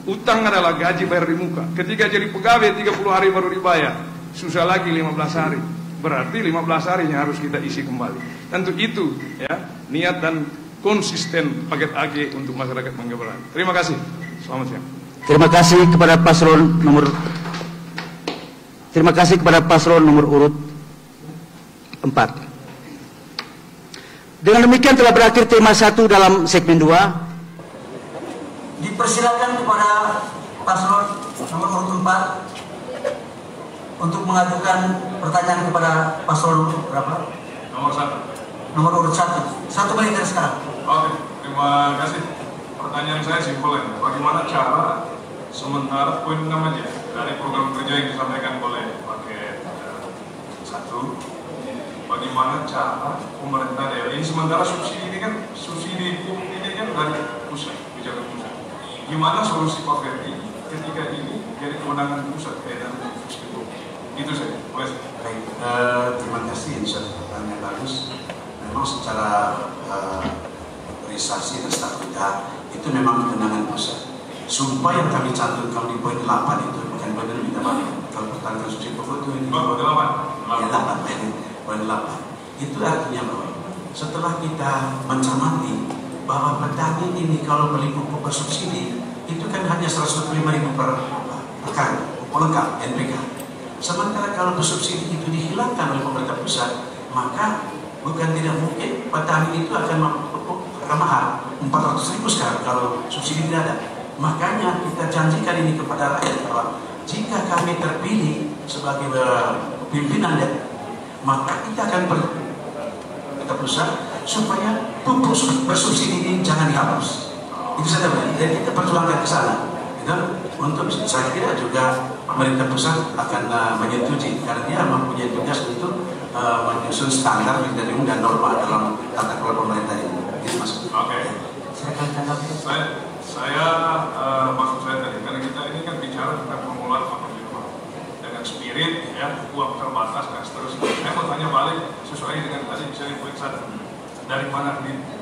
Utang adalah gaji bayar di muka. Ketika jadi pegawai 30 hari baru dibayar, susah lagi 15 hari. Berarti 15 harinya harus kita isi kembali. Tentu itu niat dan konsisten paket AG untuk masyarakat Manggarai Barat. Terima kasih. Selamat siang. Terima kasih kepada paslon nomor urut 4. Dengan demikian telah berakhir tema 1 dalam segmen 2. Dipersilakan kepada paslon nomor urut 4 untuk mengajukan pertanyaan kepada paslon berapa? Nomor 1. Nomor urut 1. 1 menit dari sekarang. Oke, terima kasih. Pertanyaan saya simpel ya. Bagaimana cara sementara poin 6 aja dari program kerja yang disampaikan oleh paket 1, bagaimana cara pemerintah daerah ini sementara subsidi ini kan dari pusat, kebijakan pusat. Gimana solusi konkret ini ketika ini jadi kewenangan pusat kayak dari itu saja. Boleh. Baik, terima kasih. Pertanyaan bagus. Memang secara organisasi dan statuta itu memang kewenangan pusat. Sumpah yang kami cantumkan di poin 8 itu bukan benar minta balik. Kalau pertanyaan subsidi pokok itu ini. 8. Ya 8. poin 8. Itu artinya bahwa setelah kita mencermati bahwa petani ini kalau beli pupuk bersubsidi itu kan hanya 125.000 per kali, pupuk lengkap NPK. Sementara kalau bersubsidi itu dihilangkan oleh pemerintah pusat, maka bukan tidak mungkin petani itu akan pupuk mahal 400.000 sekarang kalau subsidi tidak ada. Makanya kita janjikan ini kepada rakyat bahwa jika kami terpilih sebagai pimpinan, maka kita akan kita pusat supaya pupuk bersubsidi ini jangan dihapus. Itu saja, dan kita perjuangkan ke sana. Untuk saya kira juga pemerintah pusat akan menyetujui karena dia mempunyai tugas untuk menyusun standar dan norma dalam tata kelola pemerintah ini. Gitu, Mas. Oke. Saya maksud saya tadi karena kita ini kan bicara tentang pengelolaan apbn dengan spirit ya uang terbatas dan seterusnya. Saya mau tanya balik sesuai dengan tadi misalnya poin 1 dari mana ini.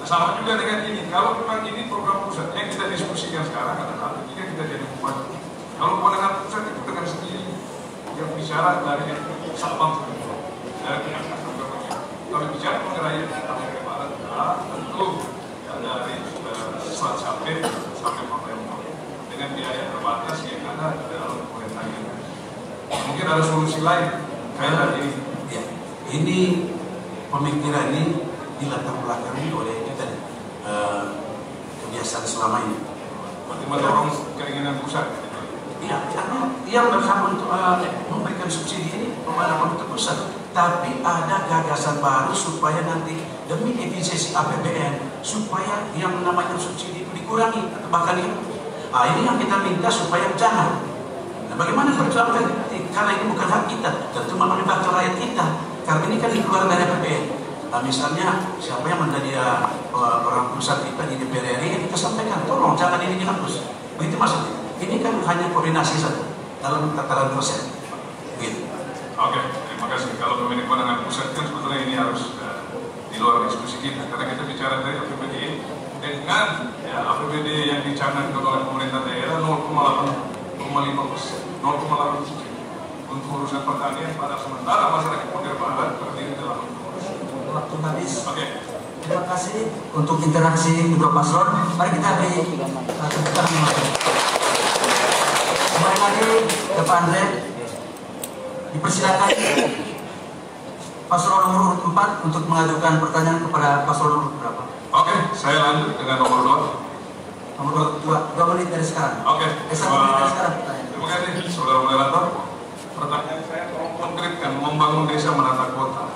Sama juga dengan ini, kalau memang ini program pusat yang kita diskusikan sekarang adalah jika kita jadi bupati. Kalau kewenangan pusat itu dengan sendiri yang bicara dari Sabang dari pihak kalau bicara mengenai Afrika Barat, tentu dari Selat sampai Palembang dengan biaya terbatas yang ada dalam pemerintahan. Mungkin ada solusi lain kayak ini. Ya, ini pemikiran ini dilatar belakangi oleh kita kebiasaan selama ini. Berarti mendorong keinginan pusat. Iya, karena yang berhak untuk memberikan subsidi ini kepada pemerintah pusat. Tapi ada gagasan baru supaya nanti demi efisiensi APBN supaya yang namanya subsidi itu dikurangi atau bahkan dihapus. Ini yang kita minta supaya jangan. Nah, bagaimana perjuangan karena ini bukan hak kita, tentu melibatkan rakyat kita. Karena ini kan dikeluarkan dari APBN. Misalnya siapa yang menjadi orang pusat kita di DPR RI, kita sampaikan tolong jangan ini dihapus. Begitu maksudnya. Ini kan hanya koordinasi saja dalam tataran proses. Begitu. Oke, terima kasih. Kalau memiliki kewenangan pusat kan sebetulnya ini harus di luar diskusi kita karena kita bicara dari APBD dengan APBD yang dicanangkan oleh pemerintah daerah 0,8% untuk urusan pertanian pada sementara masyarakat Manggarai Barat terdiri dalam waktu habis. Oke. Terima kasih untuk interaksi kedua paslon. Mari kita beri tepuk tangan. Kembali lagi ke Pak Andre. Dipersilakan paslon nomor 4 untuk mengajukan pertanyaan kepada paslon nomor berapa? Oke, saya lanjut dengan nomor 2. Nomor 2 menit dari sekarang. Oke. 1 menit dari sekarang. Terima kasih, saudara moderator. Pertanyaan saya tolong konkretkan membangun desa menata kota.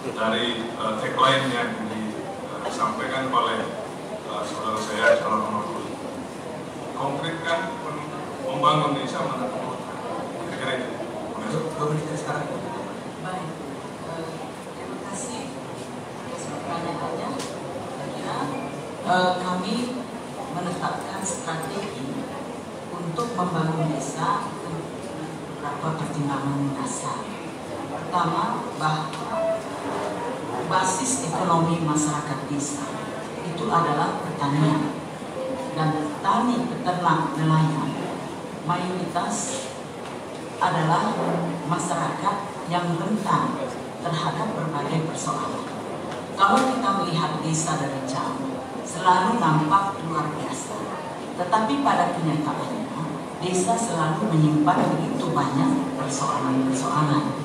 Dari tagline yang disampaikan oleh saudara saya calon nomor 2. Konkretkan membangun desa menata kota. Kira-kira itu. 2 menit dari sekarang. Baik, terima kasih atas pertanyaannya. Kami menetapkan strategi untuk membangun desa beberapa pertimbangan dasar. Pertama, bahwa basis ekonomi masyarakat desa itu adalah pertanian, dan petani, peternak, nelayan mayoritas adalah masyarakat yang rentan terhadap berbagai persoalan. Kalau kita melihat desa dari jauh, selalu nampak luar biasa. Tetapi pada kenyataannya, desa selalu menyimpan begitu banyak persoalan-persoalan.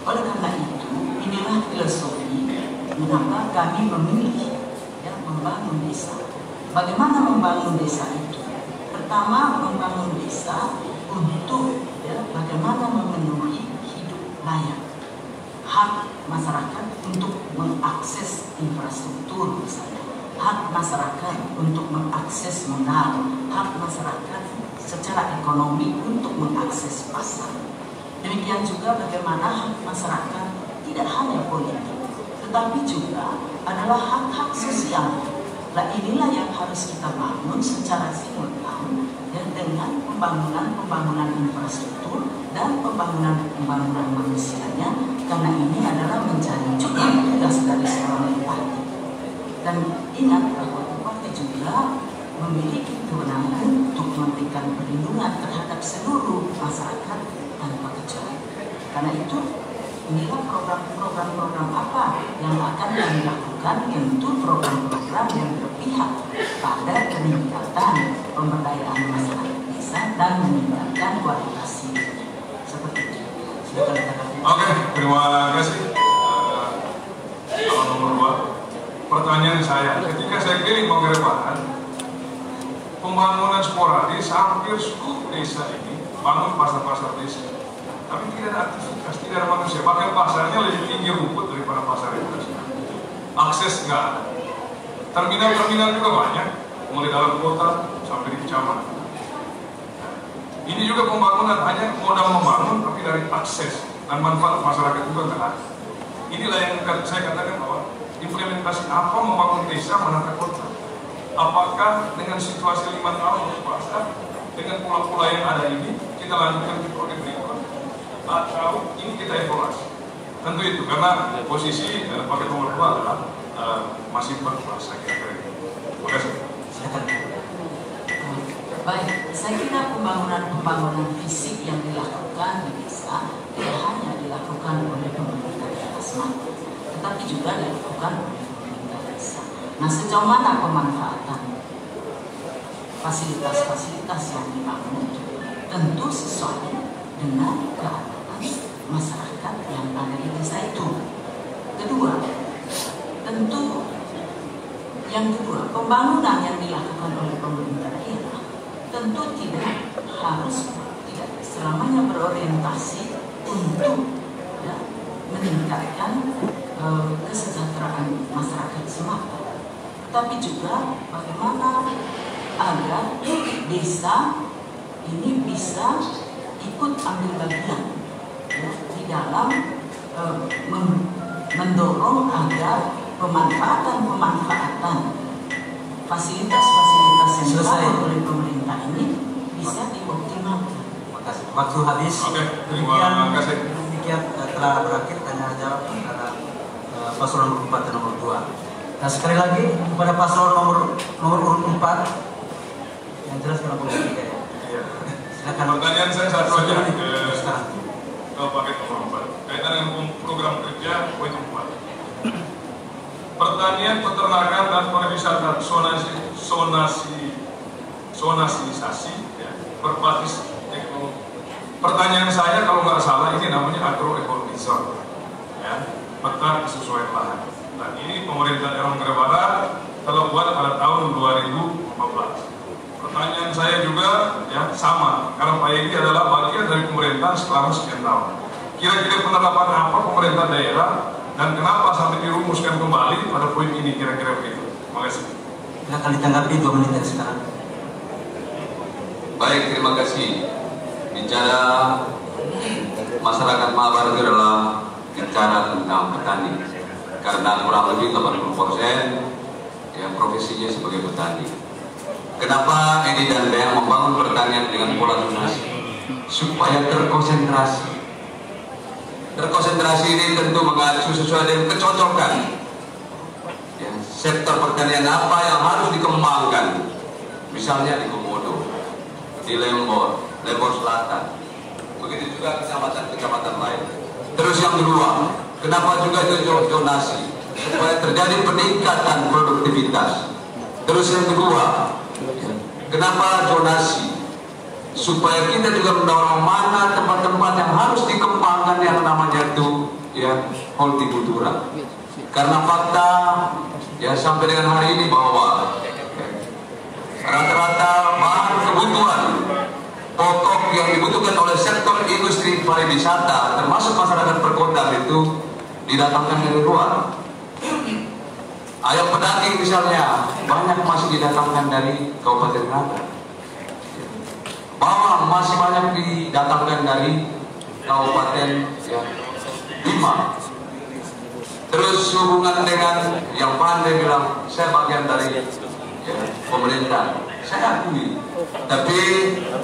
Oleh karena itu, inilah filosofi mengapa kami memilih membangun desa. Bagaimana membangun desa itu? Pertama, membangun desa untuk bagaimana memenuhi hidup layak, hak masyarakat untuk mengakses infrastruktur misalnya, hak masyarakat untuk mengakses modal, hak masyarakat secara ekonomi untuk mengakses pasar. Demikian juga bagaimana hak masyarakat tidak hanya politik, tetapi juga adalah hak-hak sosial. Nah, inilah yang harus kita bangun secara simultan dengan pembangunan infrastruktur dan pembangunan manusianya, karena ini adalah menjadi juga tugas dari seorang bupati. Dan ingat bahwa bupati juga memiliki kewenangan untuk memberikan perlindungan terhadap seluruh masyarakat tanpa kecuali. Karena itu inilah program apa yang akan dilakukan, tentu program-program yang berpihak pada peningkatan pemberdayaan masyarakat desa dan meningkatkan kualitas hidup. Seperti itu. Oke, terima kasih. Nomor 2, pertanyaan saya, ketika saya keliling Manggarai pembangunan sporadis hampir seluruh desa ini bangun pasar-pasar desa, tapi tidak ada aktivitas, tidak ada manusia, bahkan pasarnya lebih tinggi rumput daripada pasar itu. Akses nggak ada, terminal-terminal juga banyak, mulai dalam kota sampai di kecamatan. Ini juga pembangunan hanya modal membangun, tapi dari akses dan manfaat masyarakat juga nggak ada. Inilah yang saya katakan bahwa implementasi apa membangun desa menata kota. Apakah dengan situasi 5 tahun pasar, dengan pola-pola yang ada ini, kita lanjutkan ke proyek berikut, atau ini kita evaluasi. Tentu itu, karena posisi paket nomor 2 adalah masih berkuasa, saya kira. Terima kasih. Baik, saya kira pembangunan fisik yang dilakukan di desa tidak hanya dilakukan oleh pemerintah daerah semata, tetapi juga dilakukan oleh pemerintah desa. Nah, sejauh mana pemanfaatan fasilitas-fasilitas yang dibangun tentu sesuai dengan keadaan masyarakat yang ada di desa itu. Yang kedua, pembangunan yang dilakukan oleh pemerintah daerah tentu tidak selamanya berorientasi untuk meningkatkan kesejahteraan masyarakat semata, tapi juga bagaimana agar desa ini bisa ikut ambil bagian di dalam mendorong agar pemanfaatan fasilitas-fasilitas yang dilakukan oleh pemerintah ini bisa dioptimalkan. Waktu habis. Oke, terima kasih. Demikian telah berakhir tanya jawab antara paslon nomor 4 dan nomor 2. Nah, sekali lagi kepada paslon nomor urut 4 yang jelas nomor 3 ya. Iya. Silakan. Pertanyaan saya satu aja ke paket nomor 4 kaitan dengan program kerja poin 4. Pertanian, peternakan dan pariwisata zonasilisasi ya, berbasis teknologi. Pertanyaan saya kalau nggak salah ini namanya agroecology zone, ya, peta kesesuaian lahan. Dan ini pemerintah daerah Manggarai Barat telah buat pada tahun 2014. Pertanyaan saya juga ya sama, karena Pak Edi adalah bagian dari pemerintah selama sekian tahun. Kira-kira penerapan apa pemerintah daerah dan kenapa sampai dirumuskan kembali pada poin ini, kira-kira begitu. Terima kasih. Silakan ditanggapi 2 menit dari sekarang. Baik, terima kasih. Bicara masyarakat Mabar itu adalah bicara tentang petani, karena kurang lebih 80% yang profesinya sebagai petani. Kenapa Edi dan Bea membangun pertanian dengan pola zonasi? Supaya terkonsentrasi. Terkonsentrasi ini tentu mengacu sesuai dengan kecocokan ya, sektor pertanian apa yang harus dikembangkan. Misalnya di Komodo, di Lembor Selatan, begitu juga kecamatan-kecamatan lain. Terus yang kedua, kenapa juga itu zonasi? Supaya terjadi peningkatan produktivitas. Terus yang kedua, kenapa zonasi? Supaya kita juga mendorong mana tempat-tempat yang harus dikembangkan yang namanya itu ya hortikultura. Karena fakta ya sampai dengan hari ini bahwa rata-rata bahan kebutuhan pokok yang dibutuhkan oleh sektor industri pariwisata termasuk masyarakat perkotaan itu didatangkan dari luar. Ayam pedaging misalnya banyak masih didatangkan dari Kabupaten Naga. Bawang masih banyak didatangkan dari Kabupaten ya, Bima. Terus hubungan dengan yang pandai bilang saya bagian dari ya, pemerintah, saya akui. Tapi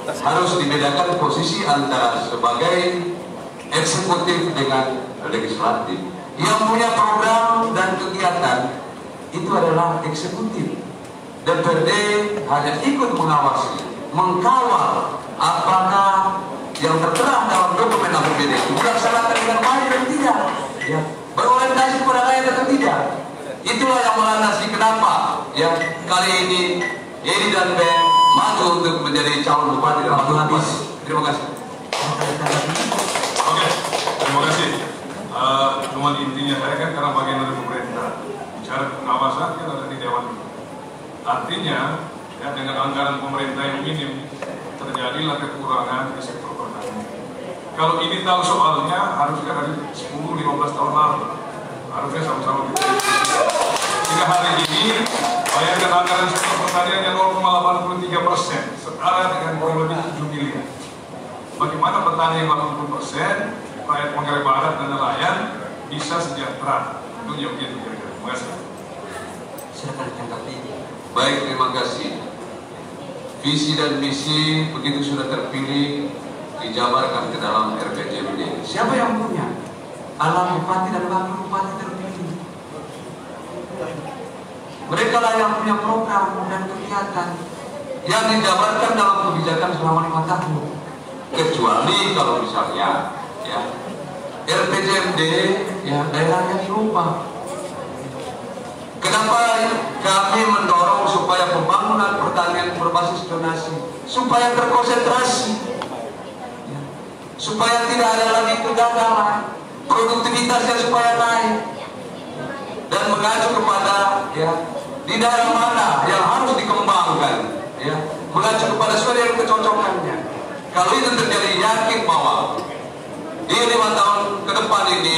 harus dibedakan posisi antara sebagai eksekutif dengan legislatif. Yang punya program dan kegiatan itu adalah eksekutif. DPRD hanya ikut mengawasi, mengkawal apakah yang tertera dalam dokumen APBD itu dilaksanakan dengan baik dan tidak, ya, berorientasi kepada rakyat atau tidak. Itulah yang melandasi kenapa ya kali ini Edi dan Ben maju untuk menjadi calon bupati dan waktu habis. Terima kasih. Oke, terima kasih. Cuma intinya saya kan karena bagian dari pemerintah bicara pengawasan kan ada di Dewan. Artinya ya dengan anggaran pemerintah yang minim terjadilah kekurangan di sektor pertanian. Kalau ini tahu soalnya harusnya dari 10-15 tahun lalu harusnya sama-sama kita diskusi. Sehingga hari ini bayangkan anggaran sektor pertanian yang 0,83%, setara dengan kurang lebih 7 miliar. Bagaimana petani yang 80%, rakyat Manggarai Barat dan nelayan bisa sejahtera? Itu yang begitu kira-kira. Terima kasih. Silakan ditanggapi. Baik, terima kasih. Visi dan misi begitu sudah terpilih dijabarkan ke dalam RPJMD. Siapa yang punya? Alam bupati dan wakil bupati terpilih. Mereka lah yang punya program dan kegiatan yang dijabarkan dalam kebijakan selama 5 tahun. Kecuali kalau misalnya ya RPJMD ya daerahnya dirubah. Kenapa kami mendorong supaya pembangunan pertanian berbasis zonasi supaya terkonsentrasi, ya, supaya tidak ada lagi kegagalan, produktivitasnya supaya naik dan mengacu kepada ya di daerah mana yang harus dikembangkan, ya mengacu kepada sesuai dengan kecocokannya. Kalau itu terjadi, yakin bahwa di 5 tahun ke depan ini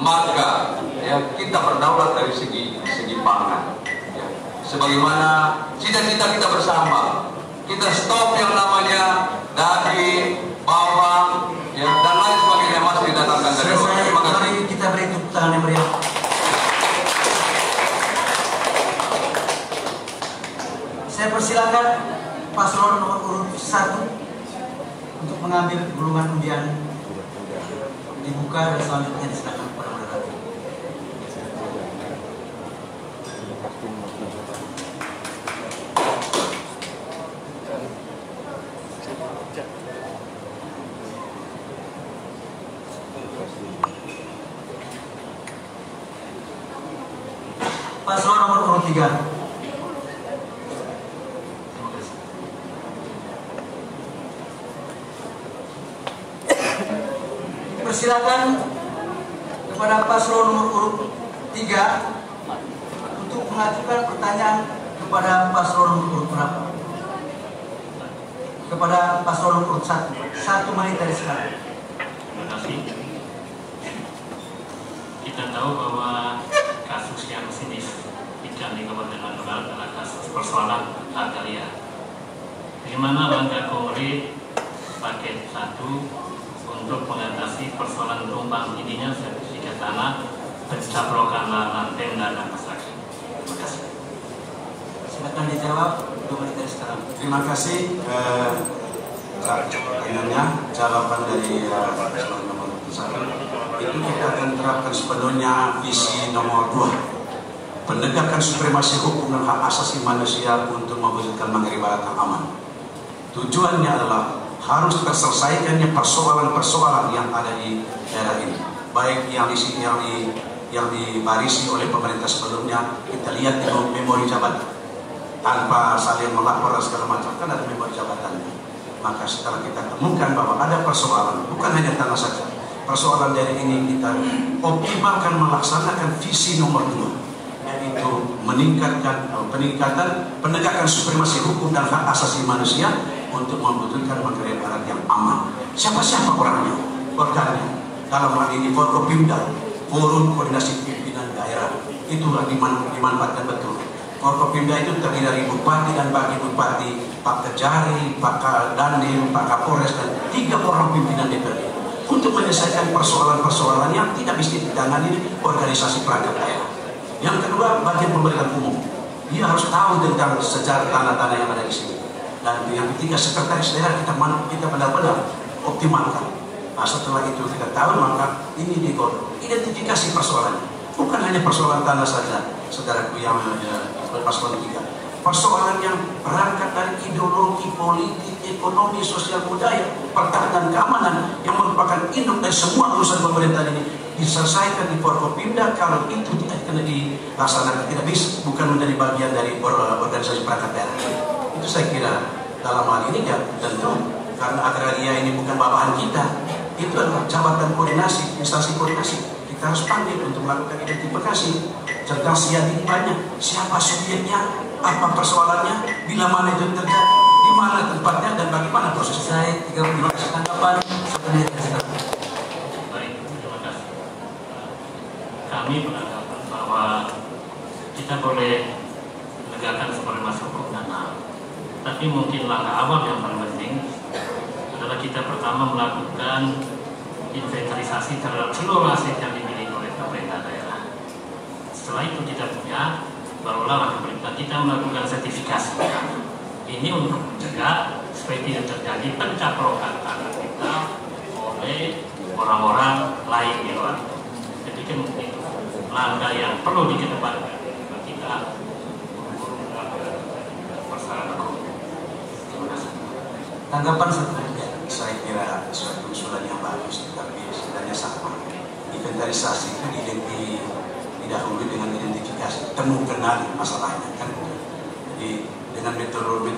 maka ya kita berdaulat dari segi pangan, ya. Sebagaimana cita-cita kita bersama, kita stop yang namanya daging, bawang, ya dan lain sebagainya masih didatangkan dari luar. Terima kasih. Mari kita beri tepuk tangan yang meriah. Saya persilakan paslon nomor urut 1 untuk mengambil gulungan undian, dibuka dan selanjutnya diserahkan kepada moderator. Paslon nomor urut 3. Silakan kepada paslon nomor urut 3 untuk mengajukan pertanyaan kepada paslon nomor urut berapa? Kepada paslon nomor urut 1. 1 menit dari sekarang. Terima kasih. Kita tahu bahwa kasus yang signifikan di Kabupaten Manggarai adalah kasus persoalan agraria. Di mana langkah konkret paket 1 untuk mengatasi persoalan tumpang tindihnya sertifikat tanah, pencaplokan lahan tenda dan masyarakat. Terima kasih. Silakan dijawab 2 menit dari sekarang. Terima kasih. Pertanyaannya jawaban dari paslon nomor 1 itu kita akan terapkan sepenuhnya visi nomor 2, penegakan supremasi hukum dan hak asasi manusia untuk mewujudkan Manggarai Barat yang aman. Tujuannya adalah harus terselesaikannya persoalan-persoalan yang ada di daerah ini, baik yang dibarisi oleh pemerintah sebelumnya. Kita lihat di memori jabatan tanpa saling melapor dan segala macam, kan ada memori jabatannya. Maka setelah kita temukan bahwa ada persoalan, bukan hanya tanah saja, persoalan dari ini kita optimalkan melaksanakan visi nomor 2, yaitu meningkatkan peningkatan penegakan supremasi hukum dan hak asasi manusia untuk membutuhkan Manggarai Barat yang aman. Siapa-siapa orangnya, organnya, dalam hal ini Forkopimda, Forum Koordinasi Pimpinan Daerah, itulah dimanfaatkan betul. Forkopimda itu terdiri dari bupati dan wakil bupati, Pak Kejari, Pak Dandim, Pak Kapolres, dan 3 orang pimpinan DPRD untuk menyelesaikan persoalan-persoalan yang tidak bisa ditangani organisasi perangkat daerah. Yang kedua, bagian pemerintahan umum, dia harus tahu tentang sejarah tanah-tanah yang ada di sini. Dan yang ketiga, sekretaris daerah kita benar-benar optimalkan. Nah, setelah itu kita tahu, maka ini identifikasi persoalannya. Bukan hanya persoalan tanah saja, saudaraku yang paslon 3. persoalan yang berangkat dari ideologi, politik, ekonomi, sosial, budaya, pertahanan, keamanan yang merupakan induk dari semua urusan pemerintahan ini diselesaikan di Forkopimda. Kalau itu tidak dilaksanakan, tidak bisa, bukan menjadi bagian dari organisasi perangkat daerah. Itu saya kira dalam hal ini ya tentu karena agraria ini bukan bawahan kita, itu adalah jabatan koordinasi, instansi koordinasi. Kita harus panggil untuk melakukan identifikasi tentang siapa siapa subjeknya, apa persoalannya, bila mana itu terjadi, di mana tempatnya, dan bagaimana prosesnya. Saya 30 tanggapan. Baik, terima kasih. Kami beranggapan bahwa kita boleh menegakkan supremasi hukum dan HAM, tapi mungkin langkah awal yang paling penting adalah kita pertama melakukan inventarisasi terhadap seluruh aset yang dimiliki oleh pemerintah daerah. Setelah itu kita punya, barulah langkah berikutnya kita melakukan sertifikasi. Ini untuk mencegah supaya tidak terjadi pencaplokan tanah kita oleh orang-orang lain di luar. Jadi kan itu langkah yang perlu dikedepankan. Kita persyaratan hukum. Terima kasih. Tanggapan selanjutnya, saya kira suatu usulan yang bagus, tapi sebenarnya sama. Inventarisasi itu didahului dengan identifikasi, temu kenali masalahnya kan. Jadi dengan metodologi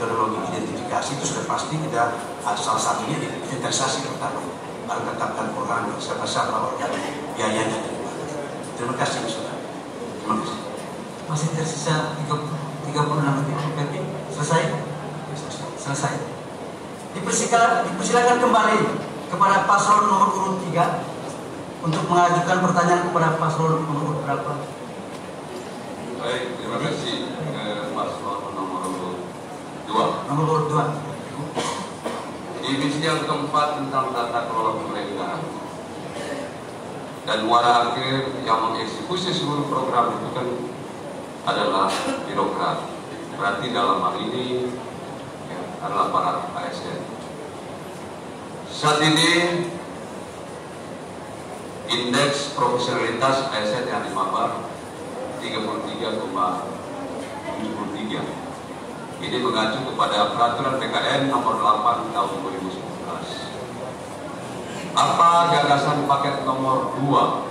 identifikasi itu sudah pasti kita salah satunya inventarisasi pertama, lalu tetapkan orang siapa organ biayanya dari mana. Terima kasih usulan. Terima kasih. Masih tersisa 36 menit. Selesai. Dipersilakan kembali kepada paslon nomor urut 3 untuk mengajukan pertanyaan kepada paslon nomor urut berapa. Baik, terima kasih paslon nomor urut 2. Nomor urut 2. Divisi yang keempat tentang tata kelola pemerintahan dan muara akhir yang mengeksekusi seluruh program itu kan adalah birokrat. Berarti dalam hal ini adalah para ASN. Saat ini indeks profesionalitas ASN yang dimabar 33,73. Ini mengacu kepada peraturan PKN nomor 8 tahun 2019. Apa gagasan paket nomor 2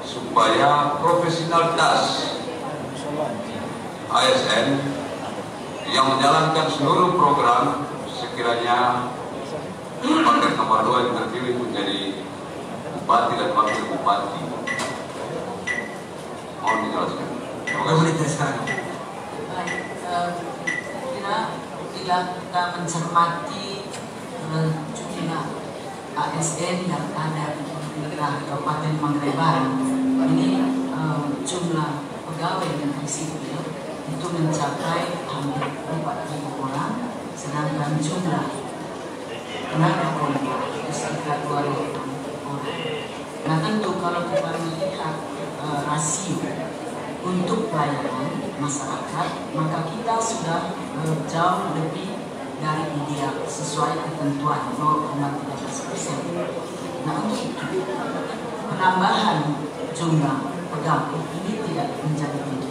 supaya profesionalitas ASN yang menjalankan seluruh program sekiranya paket nomor 2 yang terpilih menjadi bupati dan wakil bupati. Mohon dijelaskan. Terima kasih. Kira bila kita mencermati jumlah ASN yang ada di pemerintah Kabupaten Manggarai Barat, ini jumlah pegawai negeri sipil itu mencapai hampir 4.000 orang, sedangkan jumlah tenaga politik itu sekitar 2.000 orang. Nah tentu kalau kita melihat rasio untuk pelayanan masyarakat, maka kita sudah jauh lebih dari ideal sesuai ketentuan 0,13%. Nah untuk itu penambahan jumlah pegawai ini tidak menjadi tinggi.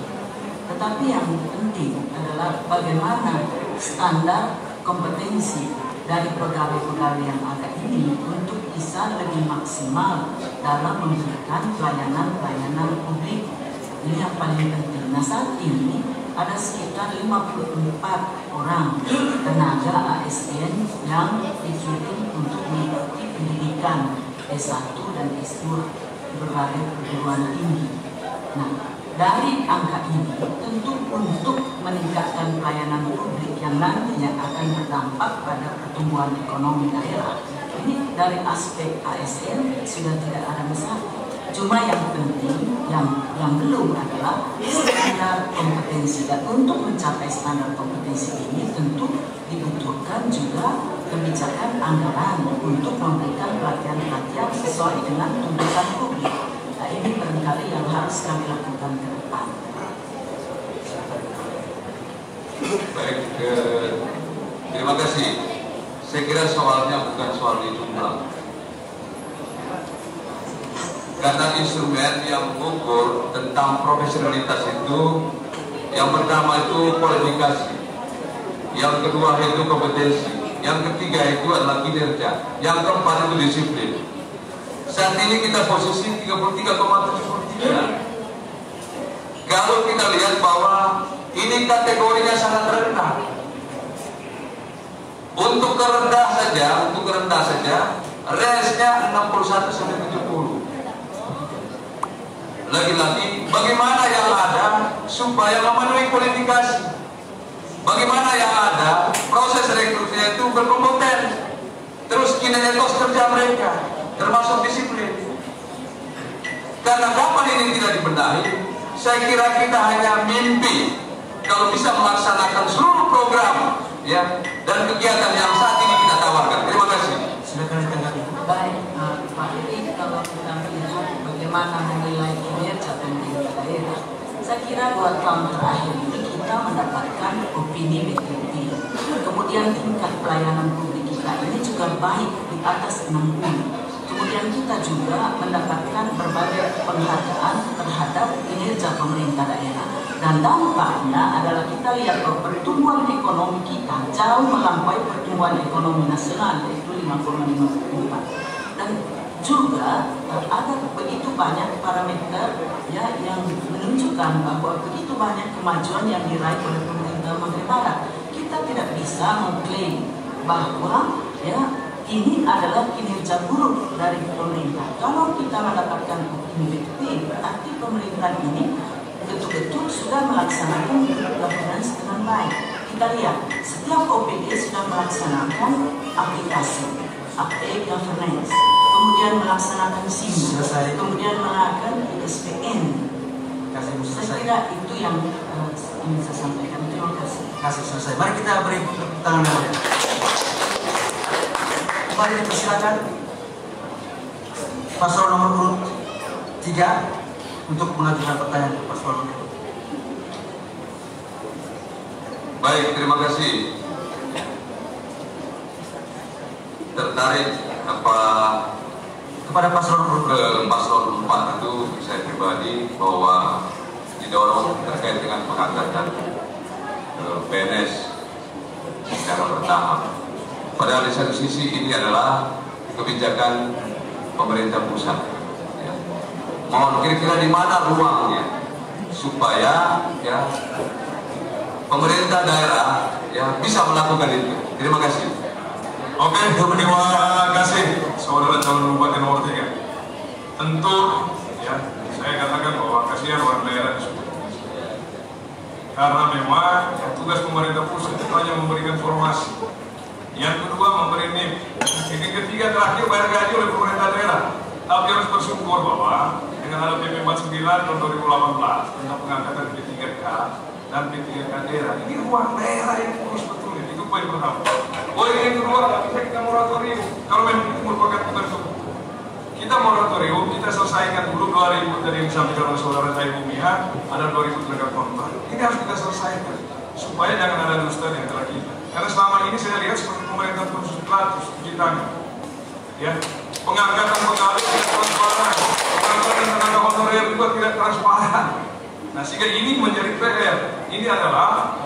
Tetapi yang penting adalah bagaimana standar kompetensi dari pegawai-pegawai yang ada ini untuk bisa lebih maksimal dalam memberikan pelayanan-pelayanan publik. Ini yang paling penting. Nah saat ini ada sekitar 54 orang tenaga ASN yang dikirim untuk mengikuti pendidikan S1 dan S2 di berbagai perguruan tinggi. Nah dari angka ini tentu untuk meningkatkan pelayanan publik yang nantinya akan berdampak pada pertumbuhan ekonomi daerah, ini dari aspek ASN sudah tidak ada masalah. Cuma yang penting, yang belum adalah standar kompetensi, dan untuk mencapai standar kompetensi ini tentu dibutuhkan juga kebijakan anggaran untuk memberikan pelatihan-pelatihan sesuai dengan tuntutan publik. Nah ini barangkali yang harus kami lakukan ke depan. Baik, terima kasih. Saya kira soalnya bukan soal di jumlah. Karena instrumen yang mengukur tentang profesionalitas itu Yang pertama itu kualifikasi, yang kedua itu kompetensi, yang ketiga itu adalah kinerja, yang keempat itu disiplin. Saat ini kita posisi 33,73. Kalau kita lihat bahwa ini kategorinya sangat rendah. Untuk kerendah saja, range-nya 61 sampai 70. Lagi-lagi, bagaimana yang ada supaya memenuhi kualifikasi? Bagaimana yang ada proses rekrutnya itu berkompeten? Terus kinerja kerja mereka, termasuk disiplin. Karena kapan ini tidak dibenahi, saya kira kita hanya mimpi kalau bisa melaksanakan seluruh program ya dan kegiatan yang saat ini kita tawarkan. Terima kasih. Silakan ditanggapi. Baik, Pak Edi, kalau kita melihat bagaimana menilai kinerja pemerintah daerah, saya kira 2 tahun terakhir ini kita mendapatkan opini BPT. Kemudian tingkat pelayanan publik kita ini juga baik di atas 60. Kemudian kita juga mendapatkan berbagai penghargaan terhadap kinerja pemerintah daerah. Dan dampaknya adalah kita lihat bahwa pertumbuhan ekonomi kita jauh melampaui pertumbuhan ekonomi nasional, yaitu 5,54. Dan juga ada begitu banyak parameter ya yang menunjukkan bahwa begitu banyak kemajuan yang diraih oleh pemerintah Manggarai Barat. Kita tidak bisa mengklaim bahwa ya ini adalah kinerja buruk dari pemerintah. Kalau kita mendapatkan opini BPT, berarti pemerintah ini betul-betul sudah melaksanakan governance dengan baik. Kita lihat, setiap OPD sudah melaksanakan aplikasi, governance, kemudian melaksanakan SIM, kemudian melakukan SPN. Saya kira itu yang ingin saya sampaikan. Terima kasih. Kasih selesai. Mari kita beri tangan namanya. Kembali dipersilakan paslon nomor urut 3 untuk mengajukan pertanyaan ke paslon. Baik, terima kasih. Tertarik kepada paslon urut ke paslon 4 itu saya pribadi bahwa didorong terkait dengan pengangkatan PNS secara bertahap. Padahal di satu sisi ini adalah kebijakan pemerintah pusat. Ya. Mohon kira-kira di mana ruangnya supaya ya pemerintah daerah ya bisa melakukan itu. Terima kasih. Oke, terima kasih saudara calon bupati nomor 3. Tentu ya saya katakan bahwa kasihan orang daerah di situ. Karena memang ya, tugas pemerintah pusat itu hanya memberikan formasi. Yang kedua memberi NIP. Yang ketiga terakhir bayar gaji oleh pemerintah daerah. Tapi harus bersyukur bahwa dengan ada PP 49 tahun 2018 tentang pengangkatan P3K dan P3K daerah, ini ruang daerah yang urus betul. Itu poin pertama. Poin yang kedua, bisa kita moratorium. Kalau memang itu merupakan tugas kita moratorium, kita selesaikan dulu 2000 tadi yang disampaikan oleh saudara saya Bumia, ada 2000 tenaga kontrak. Ini harus kita selesaikan supaya jangan ada dusta di antara kita. Karena selama ini saya lihat seperti pemerintah terus pelatus kita, ya pengangkatan pegawai tidak transparan, pengangkatan tenaga honorer juga tidak transparan. Nah sehingga ini menjadi PR. Ini adalah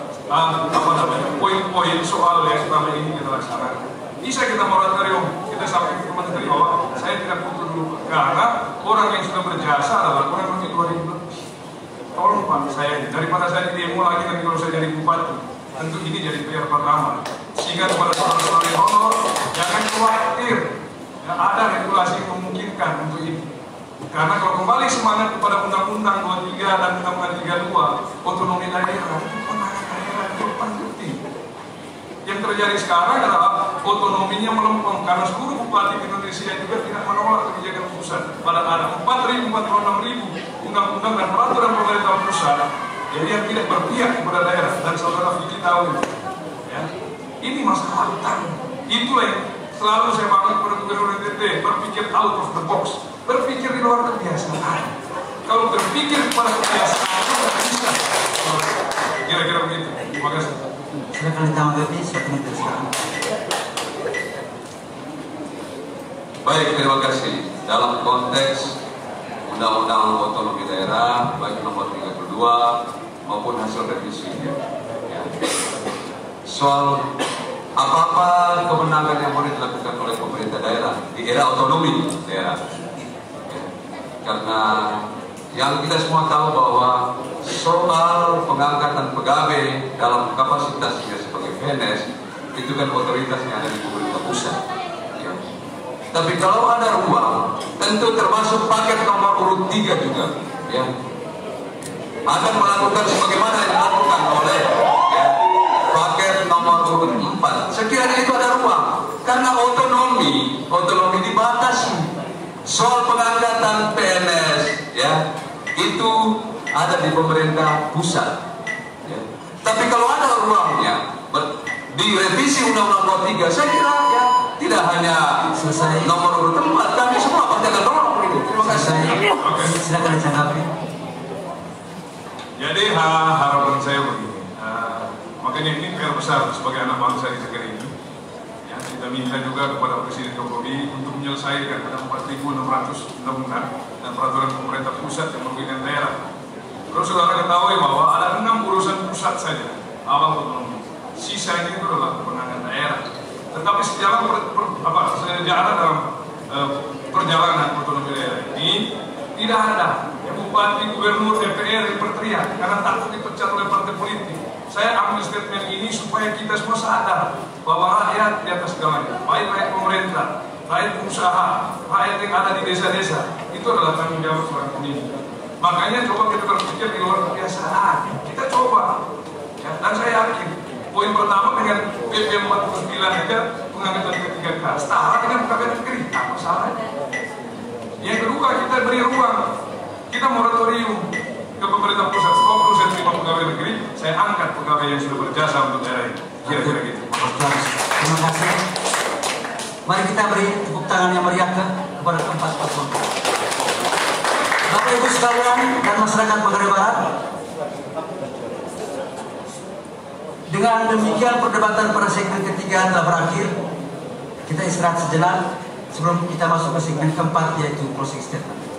poin-poin soal yang selama ini kita laksanakan. Bisa kita moratorium, kita sampaikan ke Menteri bahwa saya tidak butuh dulu karena orang yang sudah berjasa adalah orang yang 2000 lebih. Tolong Pak, saya daripada saya di demo lagi nanti kalau saya jadi bupati, tentu ini jadi PR pertama. Sehingga kepada saudara-saudara honor jangan khawatir, ya, ada regulasi yang memungkinkan untuk ini. Karena kalau kembali semangat kepada Undang-Undang 23 dan Undang-Undang 32, otonomi daerah itu penanganan daerah itu penting. Yang terjadi sekarang adalah otonominya melempem karena seluruh bupati di Indonesia juga tidak menolak kebijakan pusat. Padahal ada 4.000, 46.000 undang-undang dan peraturan pemerintah pusat jadi yang tidak berpihak kepada daerah. Dan saudara Vicky tahu ya, ini masalah utang. Itulah yang selalu saya bangun kepada Gubernur NTT, berpikir out of the box, berpikir di luar kebiasaan. Kalau berpikir kepada kebiasaan itu tidak bisa. Kira-kira begitu. Terima kasih. Silakan ditanggapi, silakan diteruskan. Baik, terima kasih. Dalam konteks Undang-Undang Otonomi Daerah baik nomor 32 maupun hasil revisinya. Ya. Soal apa-apa kewenangan yang boleh dilakukan oleh pemerintah daerah di era otonomi daerah. Ya. Karena yang kita semua tahu bahwa soal pengangkatan pegawai dalam kapasitasnya sebagai PNS itu kan otoritasnya ada di pemerintah pusat. Ya. Tapi kalau ada ruang, tentu termasuk paket nomor urut 3 juga, ya, akan melakukan sebagaimana yang dilakukan oleh ya, paket nomor urut 4. Sekiranya itu ada ruang, karena otonomi dibatasi. Soal pengangkatan PNS, ya, itu ada di pemerintah pusat. Ya. Tapi kalau ada ruangnya, di revisi Undang-Undang 23, saya kira ya tidak hanya selesai nomor urut 4, kami semua pasti akan dorong itu. Terima kasih. Silakan ditanggapi. Jadi harapan saya begini, makanya ini PR besar sebagai anak bangsa di negeri ini. Ya, kita minta juga kepada Presiden Jokowi untuk menyelesaikan ada 4.600 undang-undang dan peraturan pemerintah pusat yang merugikan daerah. Terus saudara ketahui bahwa ada 6 urusan pusat saja, awal otonomi. Sisanya itu adalah kewenangan daerah. Tetapi sejalan dalam perjalanan otonomi daerah ini tidak ada bupati, gubernur, DPR yang berteriak karena takut dipecat oleh partai politik. Saya ambil statement ini supaya kita semua sadar bahwa rakyat di atas segalanya, baik rakyat pemerintah, rakyat pengusaha, rakyat yang ada di desa-desa, itu adalah tanggung jawab seorang pemimpin. Makanya coba kita berpikir di luar kebiasaan. Kita coba, ya, dan saya yakin poin pertama dengan PP 49 aja pengangkatan ke-3K setara dengan pegawai negeri, apa salahnya? Yang kedua, kita beri ruang, kita moratorium ke pemerintah pusat. 10% terima pegawai negeri, saya angkat pegawai yang sudah berjasa untuk daerah ini. Kira-kira gitu. Terima kasih. Mari kita beri tepuk tangan yang meriah kepada keempat paslon. Bapak Ibu sekalian dan masyarakat Manggarai Barat, dengan demikian perdebatan pada segmen ketiga telah berakhir. Kita istirahat sejenak sebelum kita masuk ke segmen keempat, yaitu closing statement.